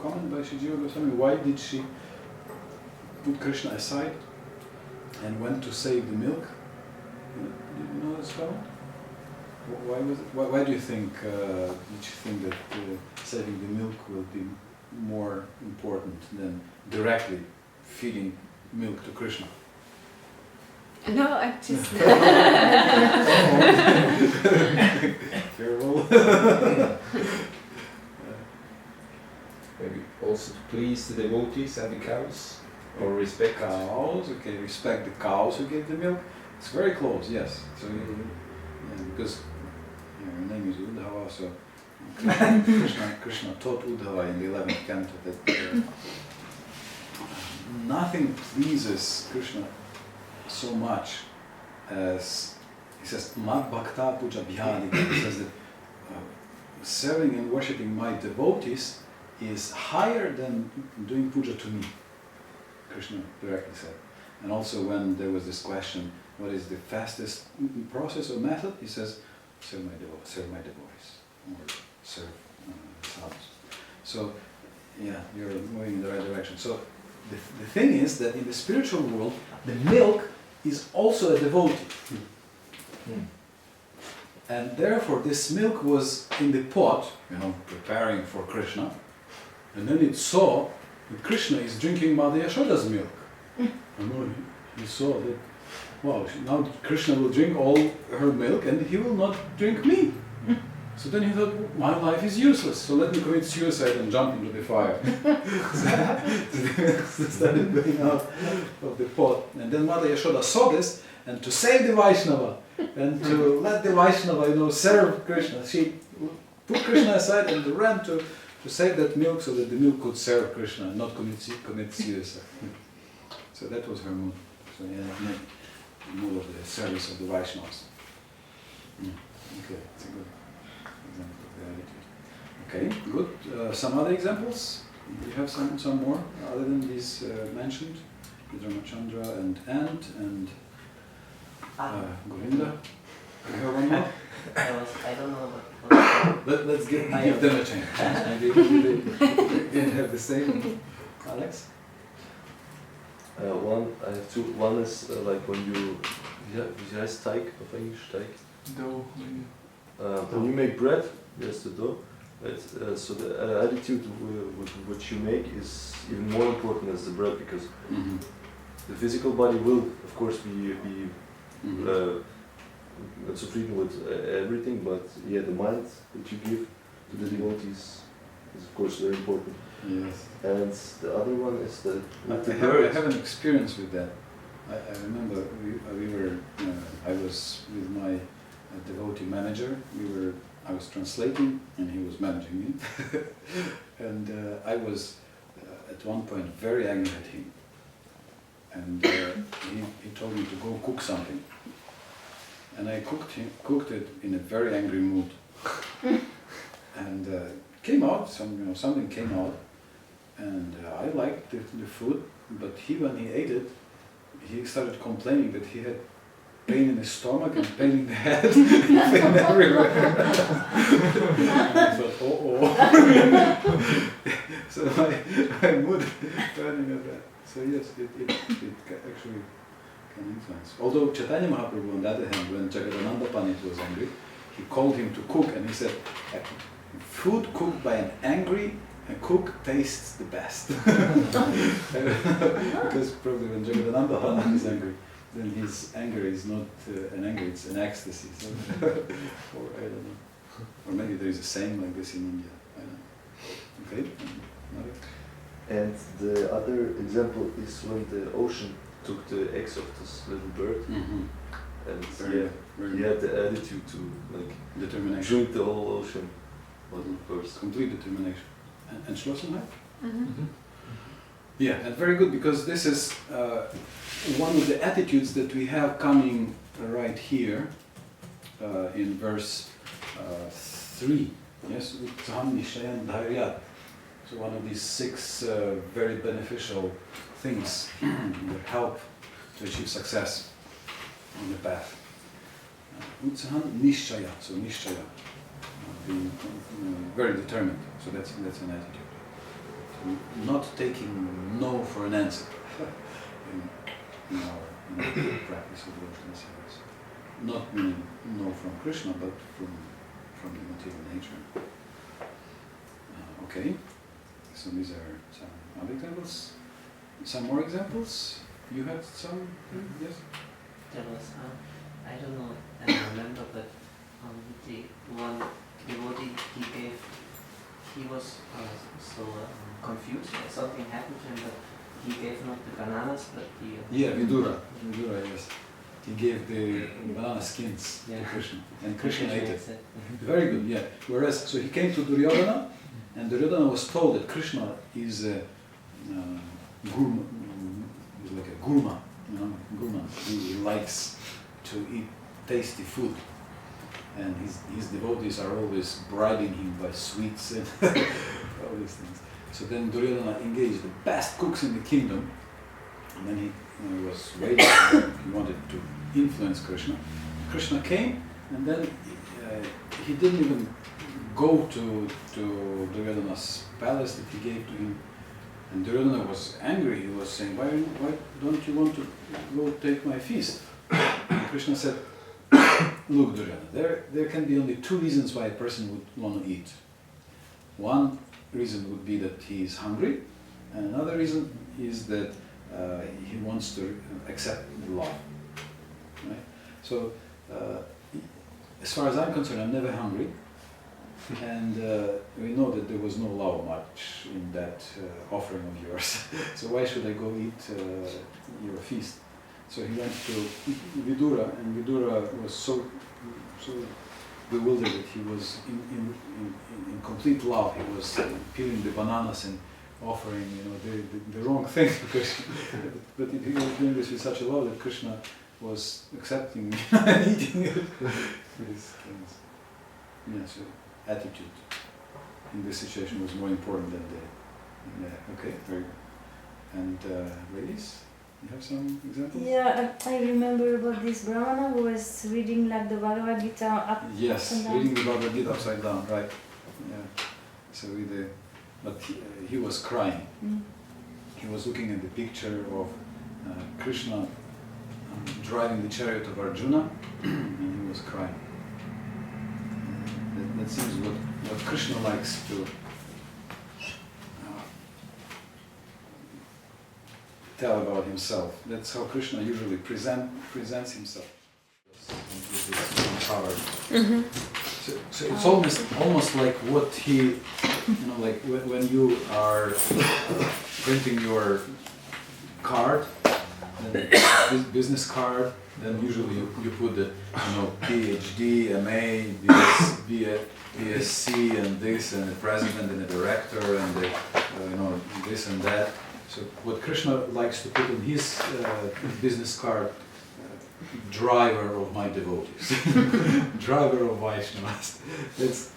comment by Shri Jiva Goswami? Why did she put Krishna aside? and went to save the milk. Did you know this comment? Why was it? Why do you think? Did you think that saving the milk will be more important than directly feeding milk to Krishna? No, I just. Careful. Maybe also to please the devotees and the cows, or respect cows. Okay, respect the cows who give the milk. It's very close. Yes. So because your name is Uddhava, so Krishna taught Uddhava in the 11th canto that nothing pleases Krishna so much as, he says, Mad Bhakta Puja Bhyani. He says that serving and worshipping my devotees is higher than doing puja to me, Krishna directly said. And also when there was this question, what is the fastest process or method? He says, serve my devotees, or serve sadhus. So, yeah, you're moving in the right direction. So, the thing is that in the spiritual world, the milk is also a devotee. And therefore, this milk was in the pot, preparing for Krishna. And then it saw that Krishna is drinking Mother Yashoda's milk. And he saw that, wow, now Krishna will drink all her milk and he will not drink me. So then he thought, my life is useless, so let me commit suicide and jump into the fire. So the milk started going out of the pot. And then Mother Yashoda saw this, and to save the Vaishnava, and to let the Vaishnava, serve Krishna, she put Krishna aside and ran to save that milk so that the milk could serve Krishna and not commit suicide. So that was her mood. So the mood of the service of the Vaishnavas. Okay, it's a good example of the attitude. Okay, good. Some other examples? Do you have some more other than these mentioned? Ramachandra and Ant and Govinda. Do you have one more? I don't know what. Let's give them a chance. Maybe they can have the same. Alex? I have two. One is like when you, wie heißt Teig auf Englisch? Teig? Dough. When you make bread, yes, the dough. So the attitude which you make is even more important as the bread, because the physical body will, of course, be not zufrieden with everything, but the mind that you give to the devotees is, of course, very important. Yes. And the other one is that I have an experience with that. I remember I was with my devotee manager. I was translating and he was managing me. And I was at one point very angry at him. And he told me to go cook something. And I cooked it in a very angry mood. And came out, something came out. And I liked the food, but when he ate it, he started complaining that he had pain in his stomach and pain in the head, pain everywhere. I thought, So my mood turning at that. So yes, it actually can influence. Although Chaitanya Mahaprabhu, on the other hand, when Jagadananda Pandit was angry, he called him to cook, and he said, food cooked by an angry cook tastes the best. Because probably when Jagadananda Pandit is angry, then his anger is not an anger, it's an ecstasy. So or I don't know. Or maybe there is a saying like this in India. I don't know. Okay. And the other example is when the ocean took the eggs of this little bird, and he had the attitude to determination. Drink the whole ocean. First. Complete determination. And Schlossenheit? Yeah, and very good, because this is one of the attitudes that we have coming right here in verse 3. Yes, Uttaham Nishayan Dharyat. So one of these 6 very beneficial things that help to achieve success on the path. Uttaham Nishaya, so Nishaya, being very determined. So that's an attitude. So not taking no for an answer in our practice of devotional service. Not meaning no from Krishna, but from the material nature. Okay, so these are some other examples. Some more examples? You had some? Yes? There was, I don't know, I don't remember, but the one devotee he was so confused that something happened to him, but he gave not the bananas, but the... Yeah, Vidura, yes. He gave the banana skins to Krishna, and Krishna ate it. Very good, yeah. Whereas, so he came to Duryodhana, and Duryodhana was told that Krishna is a gurma, he's like a gurma, gurma. He likes to eat tasty food, and his devotees are always bribing him by sweets and all these things. So then Duryodhana engaged the best cooks in the kingdom, and then he was waiting, he wanted to influence Krishna. Krishna came, and then he didn't even go to Duryodhana's palace that he gave to him. And Duryodhana was angry. He was saying, why don't you want to go take my feast? And Krishna said, look, Duryodhana, there can be only two reasons why a person would want to eat. One reason would be that he is hungry, and another reason is that he wants to accept love. Right? So, as far as I'm concerned, I'm never hungry. And we know that there was no love much in that offering of yours. So why should I go eat your feast? So he went to Vidura, and Vidura was so bewildered that he was in complete love. He was peeling the bananas and offering, the wrong thing, because but he was doing this with such a love that Krishna was accepting and eating it. These things. Yeah, so attitude in this situation was more important than okay, very good. And ladies, you have some examples? Yeah, I remember about this Brahmana who was reading like the Bhagavad Gita up and down. Reading the Bhagavad Gita upside down, right. Yeah. So but he was crying. He was looking at the picture of Krishna driving the chariot of Arjuna, and he was crying. That seems what Krishna likes to tell about himself. That's how Krishna usually presents himself. So it's almost like what he, like when you are printing your card, business card, then usually you put the PhD, MA, BSc, and this, and the president, and the director, and the this and that. So what Krishna likes to put in his business card, driver of my devotees, driver of Vaishnavas. That's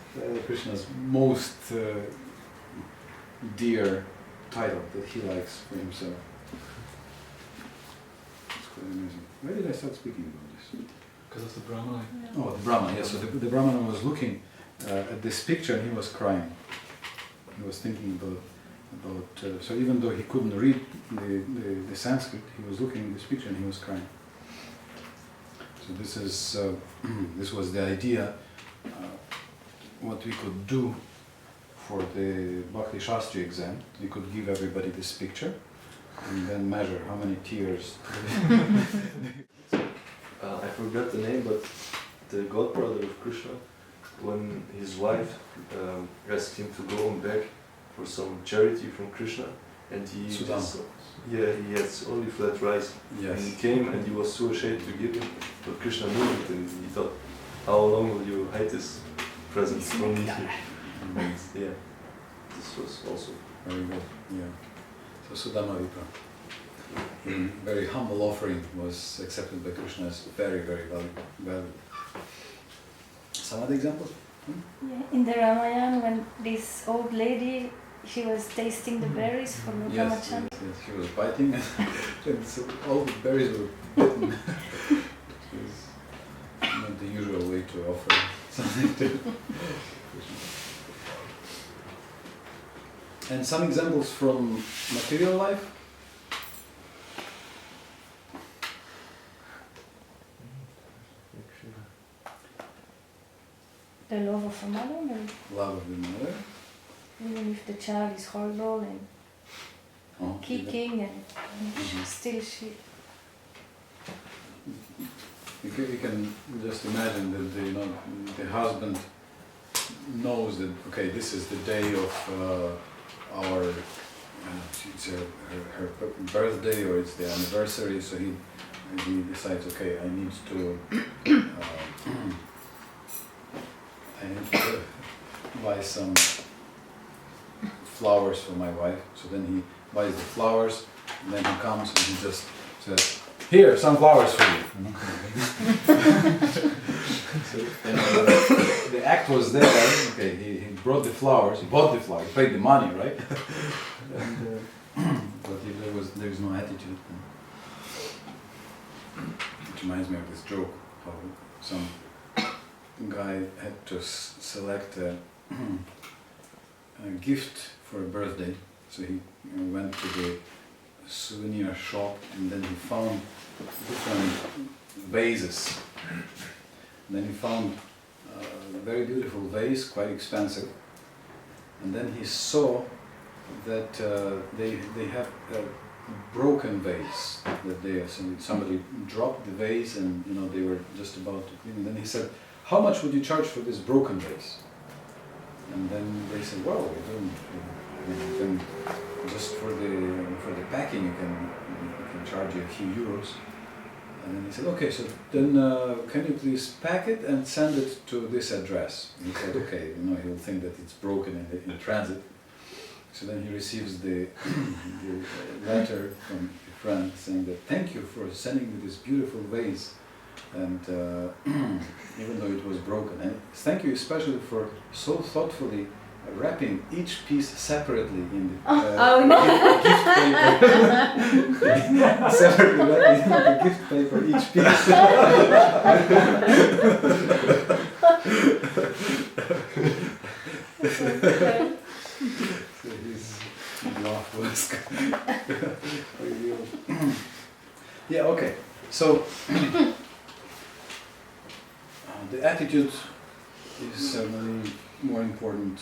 Krishna's most dear title that he likes for himself. It's quite amazing. Why did I start speaking about this? Because of the Brahmana. Oh, the Brahmana, yes. So the Brahmana was looking at this picture and he was crying. He was thinking about so even though he couldn't read the Sanskrit, he was looking at this picture and he was crying. So this was the idea, what we could do for the Bhakti Shastri exam. We could give everybody this picture and then measure how many tears. I forgot the name, but the godbrother of Krishna, when his wife asked him to go and beg for some charity from Krishna, and he he has only flat rice. Yes. And he came and he was so ashamed to give him, but Krishna knew it, and he thought, how long will you hide this present from me? Yeah, this was also very good. Yeah. So Sudama Vipra, very humble offering, was accepted by Krishna as very, very valuable. Some other examples? Yeah, in the Ramayana, when this old lady, she was tasting the berries for the Yes, she was biting and so all the berries were bitten. Which is not the usual way to offer something to Krishna. And some examples from material life. The love of a mother, and Love of the mother. even if the child is horrible and Oh, kicking, and still she. You can just imagine that the husband knows that, okay, this is the day of our it's her birthday, or it's the anniversary, so he decides, okay, I need to buy some flowers for my wife. So then he buys the flowers, and then he comes and he just says, here, some flowers for you. So, and, the act was there, right? Okay, he brought the flowers, he bought the flowers, he paid the money, right? And, but if there was no attitude, which reminds me of this joke, how some guy had to select a gift for a birthday, so he went to the souvenir shop, and then he found different vases. And then he found a very beautiful vase, quite expensive. And then he saw that they have a broken vase, that somebody dropped the vase, and they were just about to clean. And then he said, "How much would you charge for this broken vase?" And then they said, "Well, you can just for the packing, you can charge you a few euros." And then he said, "Okay, so then can you please pack it and send it to this address?" And he said, "Okay, he'll think that it's broken in transit." So then he receives the letter from a friend saying that, "Thank you for sending me this beautiful vase, and even though it was broken, and thank you especially for so thoughtfully wrapping each piece separately in the gift paper." Separately wrapping the gift paper each piece. So his laugh was yeah, okay. So the attitude is certainly more important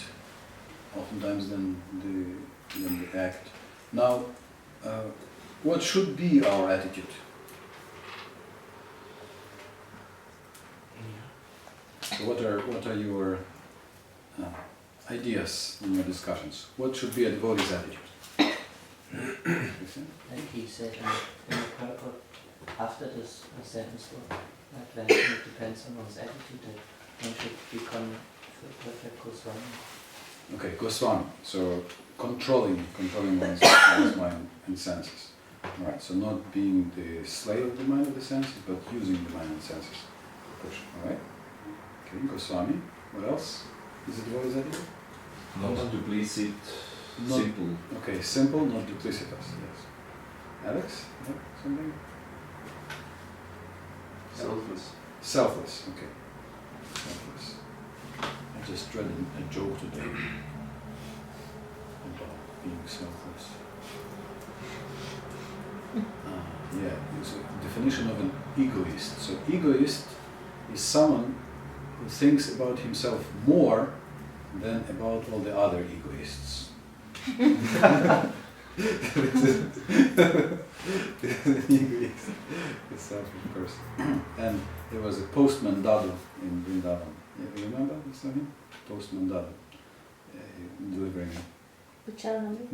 oftentimes than the act. Now, what should be our attitude? So what are your ideas in your discussions? What should be a devotee's attitude? Like he said in the purport, after this sentence, that when it depends on one's attitude, that one should become the perfect Goswami. Okay, Goswami. So controlling one's mind and senses. All right. So not being the slave of the mind and the senses, but using the mind and senses. Push. All right. Okay, Goswami. What else? Is it what is that? Not duplicit, simple. Okay, simple, not duplicitous. Yes. Alex, something? Selfless. Selfless. Okay. Selfless. I just read a joke today about being selfless. Yeah, it's a definition of an egoist. So egoist is someone who thinks about himself more than about all the other egoists. Egoist, a selfish person. And there was a postman Dadu in Vrindavan. You remember this name? Postman Dadu, delivering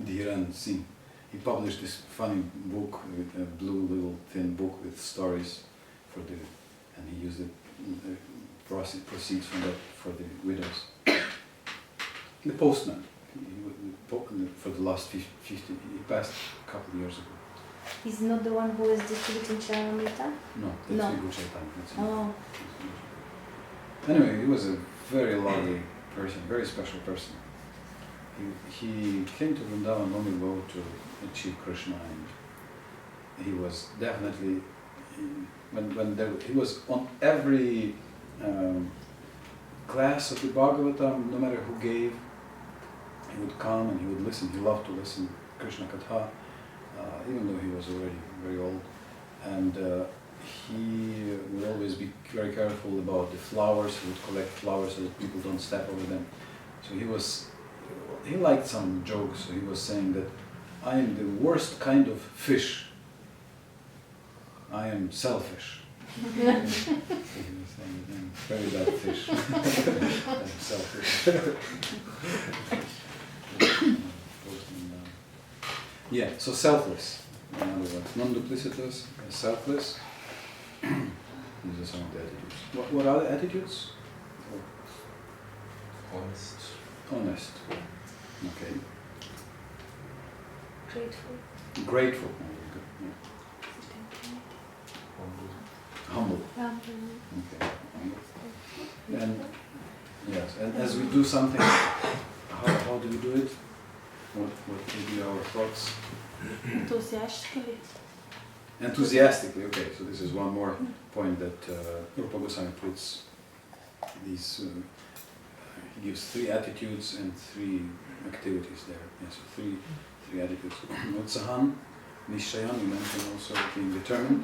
Dhiran Singh. He published this funny book, with a blue little thin book with stories for and he used it, proceeds from that for the widows. The postman, for the last 50, he passed a couple of years ago. He's not the one who was distributing Charamrita? No, that's Vibhu Chaitanya. Oh. Anyway, he was a very lovely person, very special person. He came to Vrindavan long ago to achieve Krishna, and he was definitely, he was on every class of the Bhagavatam, no matter who gave, he would come and he would listen. He loved to listen to Krishna Katha, even though he was already very old. And he would always be very careful about the flowers. He would collect flowers so that people don't step over them. So he liked some jokes. So he was saying that I am the worst kind of fish. I am selfish. So he was saying, I'm very bad fish. I'm selfish. Yeah, so selfless. In other words, non-duplicitous, selfless. These are some of the attitudes. What are the attitudes? Honest. Honest. Okay. Grateful. Grateful. Humble. Okay. Humble. And yes, and as we do something, how do we do it? What will be our thoughts? Enthusiastically. Enthusiastically. Okay, so this is one more point that Rupa Goswami puts. These he gives 3 attitudes and 3 activities there. Yes, so three attitudes. Utsahan, Nishchayan, you mentioned also being determined.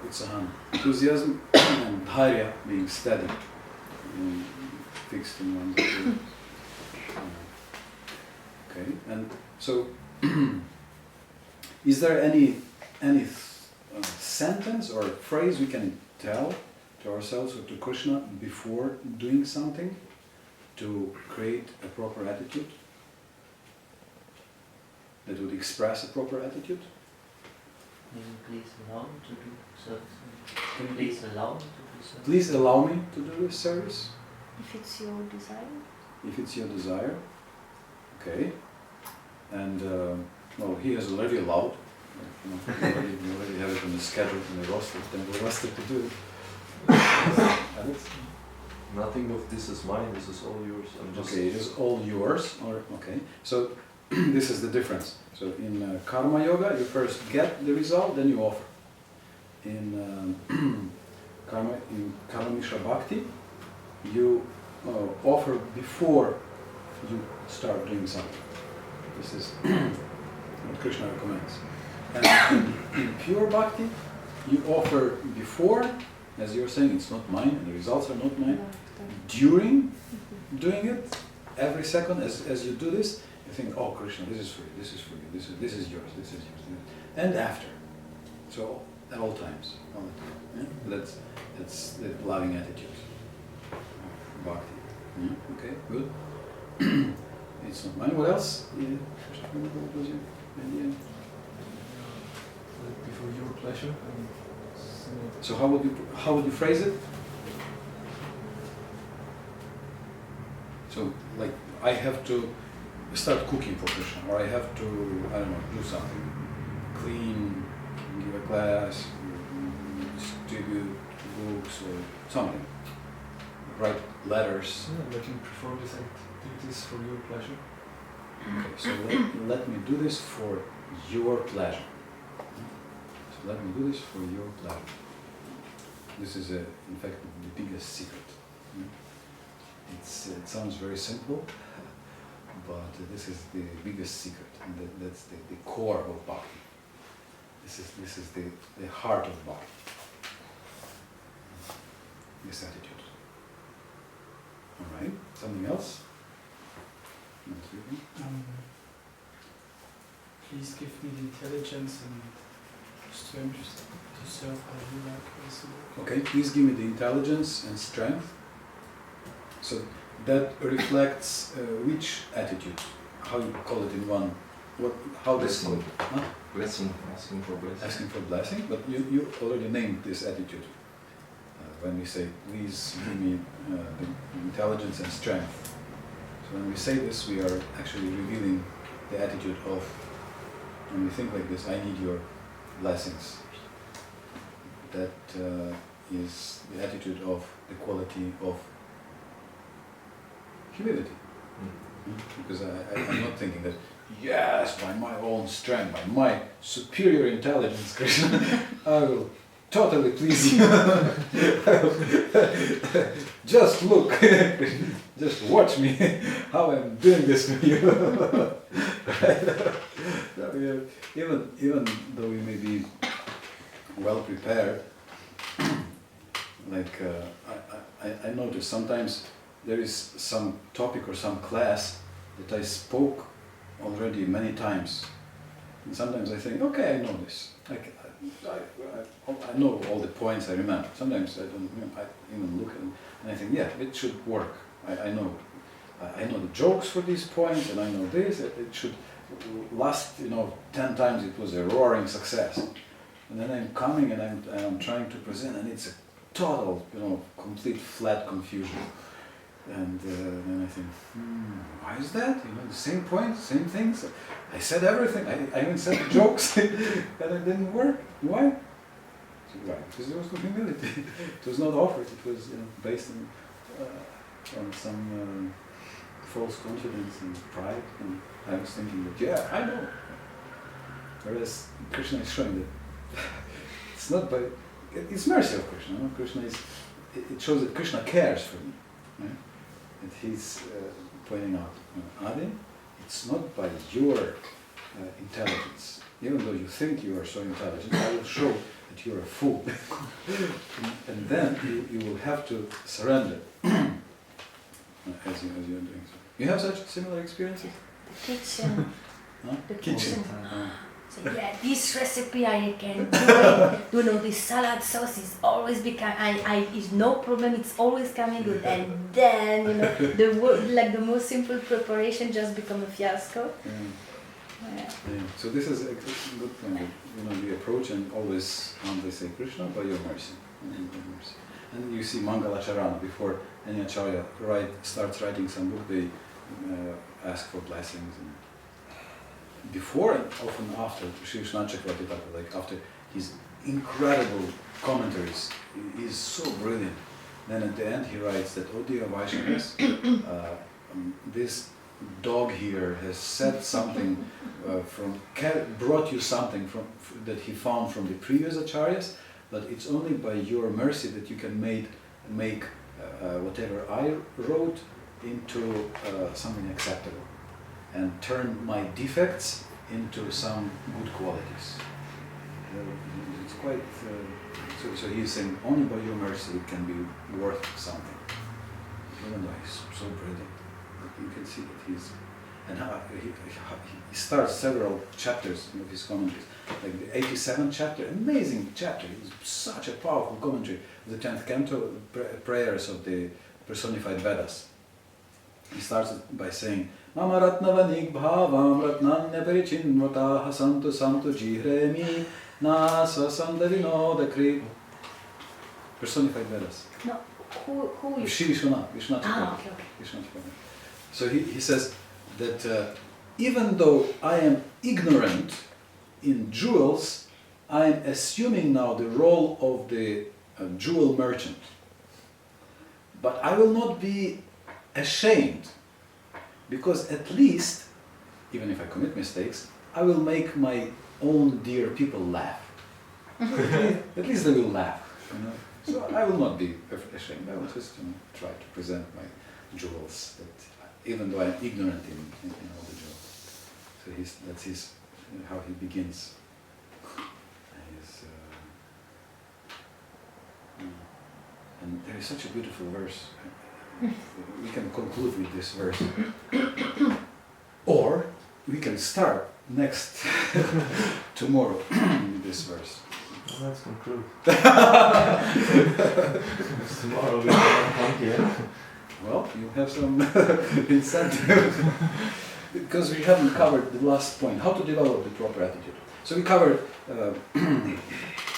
Utsahan, enthusiasm, and Dharya, being steady, being fixed in one's activity. Okay, and so is there any sentence or phrase we can tell to ourselves or to Krishna before doing something to create a proper attitude that would express a proper attitude? Please allow me to do certain. Please allow me to do certain. Please allow me to do this service. If it's your desire. If it's your desire. Okay. And well, he has already allowed. You already have it on the schedule and the roster, then the roster to do it. Alex? Nothing of this is mine, this is all yours. I'm just Okay, it is all yours. Or okay, so this is the difference. So in karma yoga, you first get the result, then you offer. In karma mishra bhakti, you offer before you start doing something. This is what Krishna recommends. And in pure bhakti, you offer before, as you're saying, it's not mine, and the results are not mine. During doing it, every second, as you do this, you think, oh Krishna, this is for you, this is for you, this is yours, this is yours. And after. So at all times. All the time. Yeah? That's the loving attitude. Bhakti. Yeah? Okay, good. It's not mine. What else? Yeah. What was your idea? Before your pleasure. So how would you phrase it? So like I have to start cooking for Krishna, or I have to, I don't know, do something, clean, give a class, distribute books or something, write letters. Yeah, let me perform this activities for your pleasure. Okay, so let me do this for your pleasure. So let me do this for your pleasure. This is, in fact, the biggest secret. It sounds very simple, but this is the biggest secret, and that's the core of bhakti. This is the heart of bhakti. This attitude. All right. Something else? Please give me the intelligence and strength to serve how you like also. Okay, please give me the intelligence and strength. So that reflects which attitude? How you call it in one? How this Blessing. Huh? Blessing, asking for blessing. Asking for blessing, but you already named this attitude. When we say, please give me the intelligence and strength. So when we say this, we are actually revealing the attitude of, when we think like this, I need your blessings. That is the attitude of the quality of humility. Because I'm not thinking that, yes, by my own strength, by my superior intelligence, Krishna, I will totally please you. Just look, just watch me, how I'm doing this for you. Even though we may be well prepared, like I notice sometimes there is some topic or some class that I spoke already many times, and sometimes I think, okay, I know this. I know all the points. I remember. Sometimes I don't. I even look at them and I think, yeah, it should work. I know. I know the jokes for these points, and I know this. It should last. 10 times it was a roaring success. And then I'm coming and I'm trying to present, and it's a total, complete flat confusion. And then I think, why is that? The same points, same things. I said everything. I even said the jokes, and it didn't work. Why? So why? Because there was no humility. It was not offered. It was based on some false confidence and pride. And I was thinking that, yeah, I know. Whereas Krishna is showing that it's not by, it's mercy of Krishna. Krishna is, it shows that Krishna cares for me. Right? And he's pointing out, Adi, it's not by your intelligence. Even though you think you are so intelligent, I will show that you're a fool. And then you will have to surrender as you're doing so. You have such similar experiences? The kitchen. Huh? The Kitchen. So yeah, this recipe I can do it. This salad sauce is always is no problem. It's always coming good. And then the most simple preparation just become a fiasco. Yeah. So this is a good point. The approach, and always they say Krishna by your mercy. And you see Mangalacharana before any acharya starts writing some book, they ask for blessings. And before and often after, Sri Vishwanath Chakravarti Thakur, like after his incredible commentaries, he is so brilliant. Then at the end he writes that, oh dear Vaishnavas, this dog here has said something brought you something that he found from the previous acharyas, but it's only by your mercy that you can make whatever I wrote into something acceptable, and turn my defects into some good qualities. It's quite, so he's saying only by your mercy it can be worth something. Even though he's so brilliant, you can see that he's, and how he starts several chapters of his commentaries, like the 87th chapter, amazing chapter. It's such a powerful commentary of the 10th canto, prayers of the personified Vedas. He starts by saying, Mama ratnavanik bhavam ratnanya perichinvataha santu santu jihremi nasa sandavinoda kri. Personified Vedas. No, who is? Shri Vishwanath. Okay. So he says that even though I am ignorant in jewels, I am assuming now the role of the jewel merchant. But I will not be ashamed, because at least, even if I commit mistakes, I will make my own dear people laugh. At least they will laugh, So I will not be ashamed. I will just try to present my jewels, even though I'm ignorant in all the jewels. So that's how he begins. And there is such a beautiful verse. We can conclude with this verse. Or we can start next tomorrow with this verse. Well, let's conclude. Tomorrow we can come here. Well, you have some incentive. Because we haven't covered the last point, how to develop the proper attitude. So we covered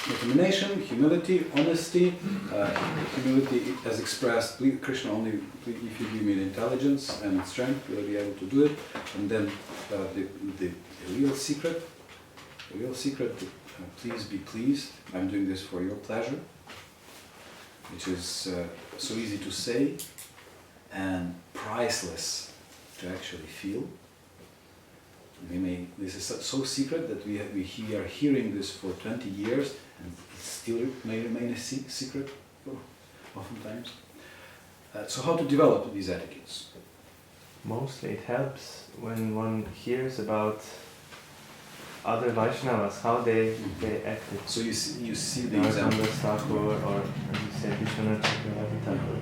determination, humility, honesty. Humility as expressed, Krishna only, if you give me the intelligence and strength, we'll be able to do it. And then the real secret, please be pleased, I'm doing this for your pleasure, which is so easy to say and priceless to actually feel. This is so secret that we are hearing this for 20 years and it still may remain a secret oftentimes. So how to develop these attitudes? Mostly it helps when one hears about other Vaishnavas, how they acted. So you see the example. Thakur, or as you said, Vishwanath Chakravarti Thakur,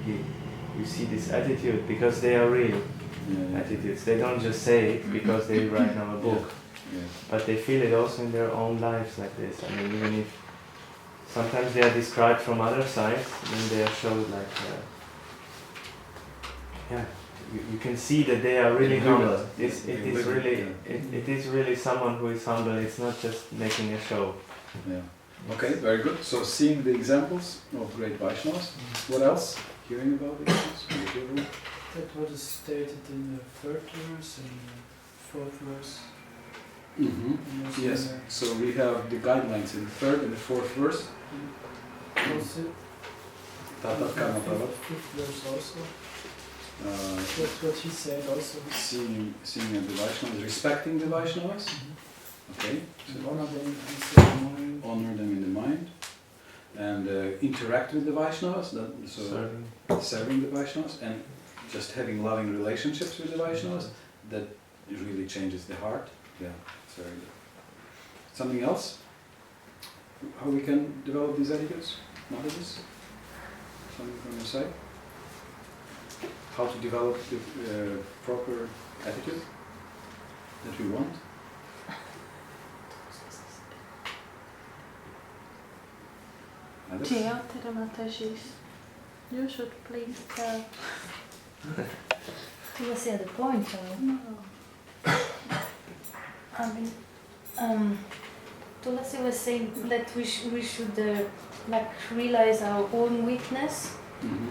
you see this attitude because they are real attitudes. They don't just say it because they write now a book, but they feel it also in their own lives like this. I mean, even if sometimes they are described from other sides, then they are showed like, you can see that they are really humble. It is really someone who is humble. It's not just making a show. Yeah. Okay, very good. So seeing the examples of great Vaishnavas, what else? Hearing about the examples? That what is stated in the third verse and the fourth verse. Mm-hmm. And also Yes, so we have the guidelines in the third and the fourth verse. Also, Tata Karma Prabhu. fifth verse also. That's what he said also. Seeing the Vaishnavas, respecting the Vaishnavas. Okay. So honor them in the mind. Honor them in the mind. And interact with the Vaishnavas, serving the Vaishnavas, and just having loving relationships with the Vaishnavas, that really changes the heart. Yeah, it's very good. Something else? How we can develop these attitudes? Mataji? Something from your side? How to develop the proper attitude that we want? Alex? Theater Matajis. You should please tell. You will say the point, No. I mean, Tulasi was saying that we should like realize our own weakness,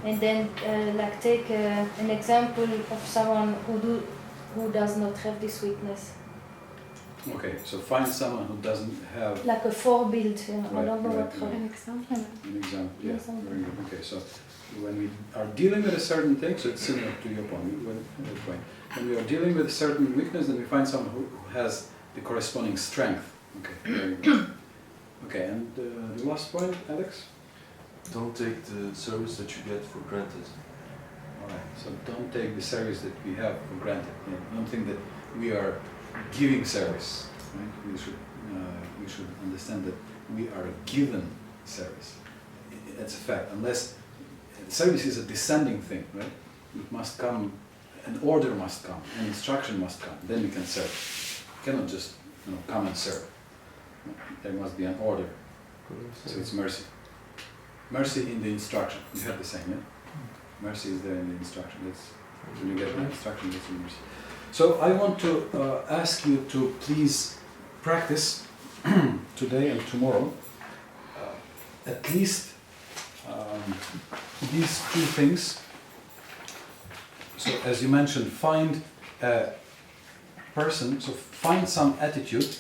and then like take an example of someone who does not have this weakness. Okay, so find someone who doesn't have Like a forebild, you know. Right. An example. an example. Yeah, Example. very good. Okay, so when we are dealing with a certain thing, so it's similar to your point. When we are dealing with a certain weakness, then we find someone who has the corresponding strength. Okay, very good. Okay, and the last point, Alex? Don't take the service that you get for granted. Alright, so don't take the service that we have for granted. Yeah, don't think that we are giving service. Right? We should understand that we are given service. That's a fact. Unless service is a descending thing, right? It must come, an order must come, an instruction must come. Then we can serve. You cannot just come and serve. There must be an order. So it's mercy. Mercy in the instruction. You have the same, yeah? Mercy is there in the instruction. That's when you get the instruction, that's mercy. So I want to ask you to please practice today and tomorrow at least these two things. So as you mentioned, find a person, so find some attitude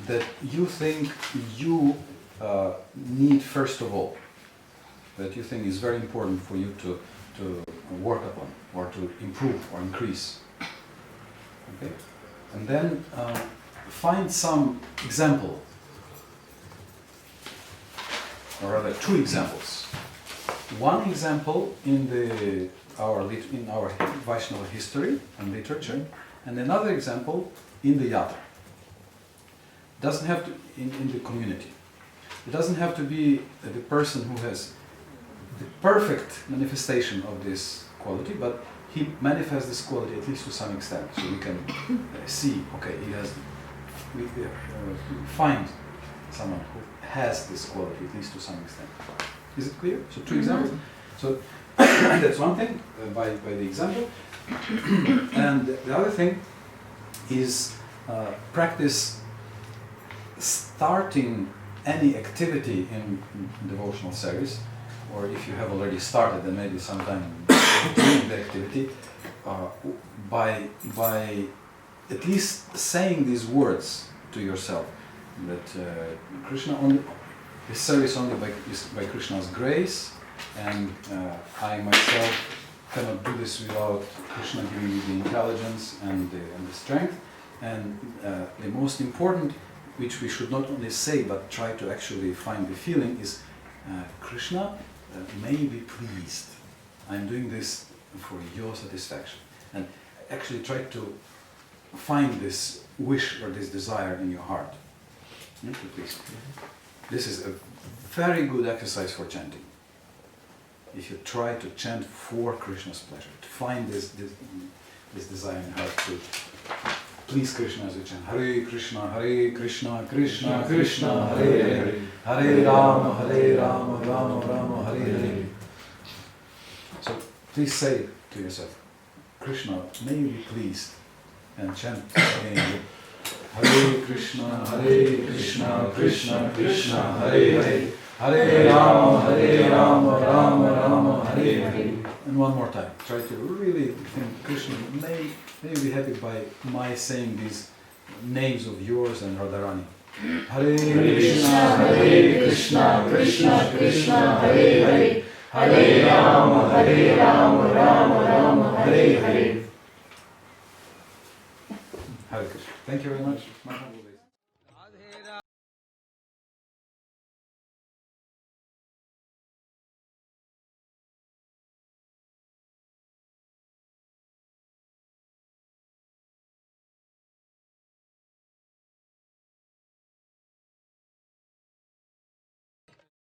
that you think you need first of all, that you think is very important for you to work upon or to improve or increase. Okay? And then find some example, or rather two examples. One example in our Vaishnava history and literature, and another example in the yatra. Doesn't have to in the community. It doesn't have to be the person who has the perfect manifestation of this quality, but he manifests this quality at least to some extent, so we can see. Okay, we find someone who has this quality at least to some extent. Is it clear? So two examples. So that's one thing by the example, and the other thing is practice starting any activity in devotional service, or if you have already started, then maybe sometime during the activity, by at least saying these words to yourself, that Krishna only, this service only is by Krishna's grace, and I myself cannot do this without Krishna giving me the intelligence and the strength. And the most important, which we should not only say but try to actually find the feeling, is Krishna may be pleased. I'm doing this for your satisfaction. And actually try to find this wish or this desire in your heart. Please. This is a very good exercise for chanting. if you try to chant for Krishna's pleasure, to find this desire in heart to please Krishna as you chant Hare Krishna, Krishna Krishna, Hare Hare, Hare Rama, Rama Rama, Hare Hare. So please say to yourself, Krishna, may you be pleased, and chant again. Hare Krishna, Krishna Krishna, Hare Hare, Hare Rama, Rama Rama, Hare Hare. And one more time, try to really think, Krishna, may you be happy by my saying these names of yours and Radharani. Hare Krishna, Krishna Krishna, Hare Hare, Hare Rama, Rama, Hare Hare. Hare Krishna. Thank you very much.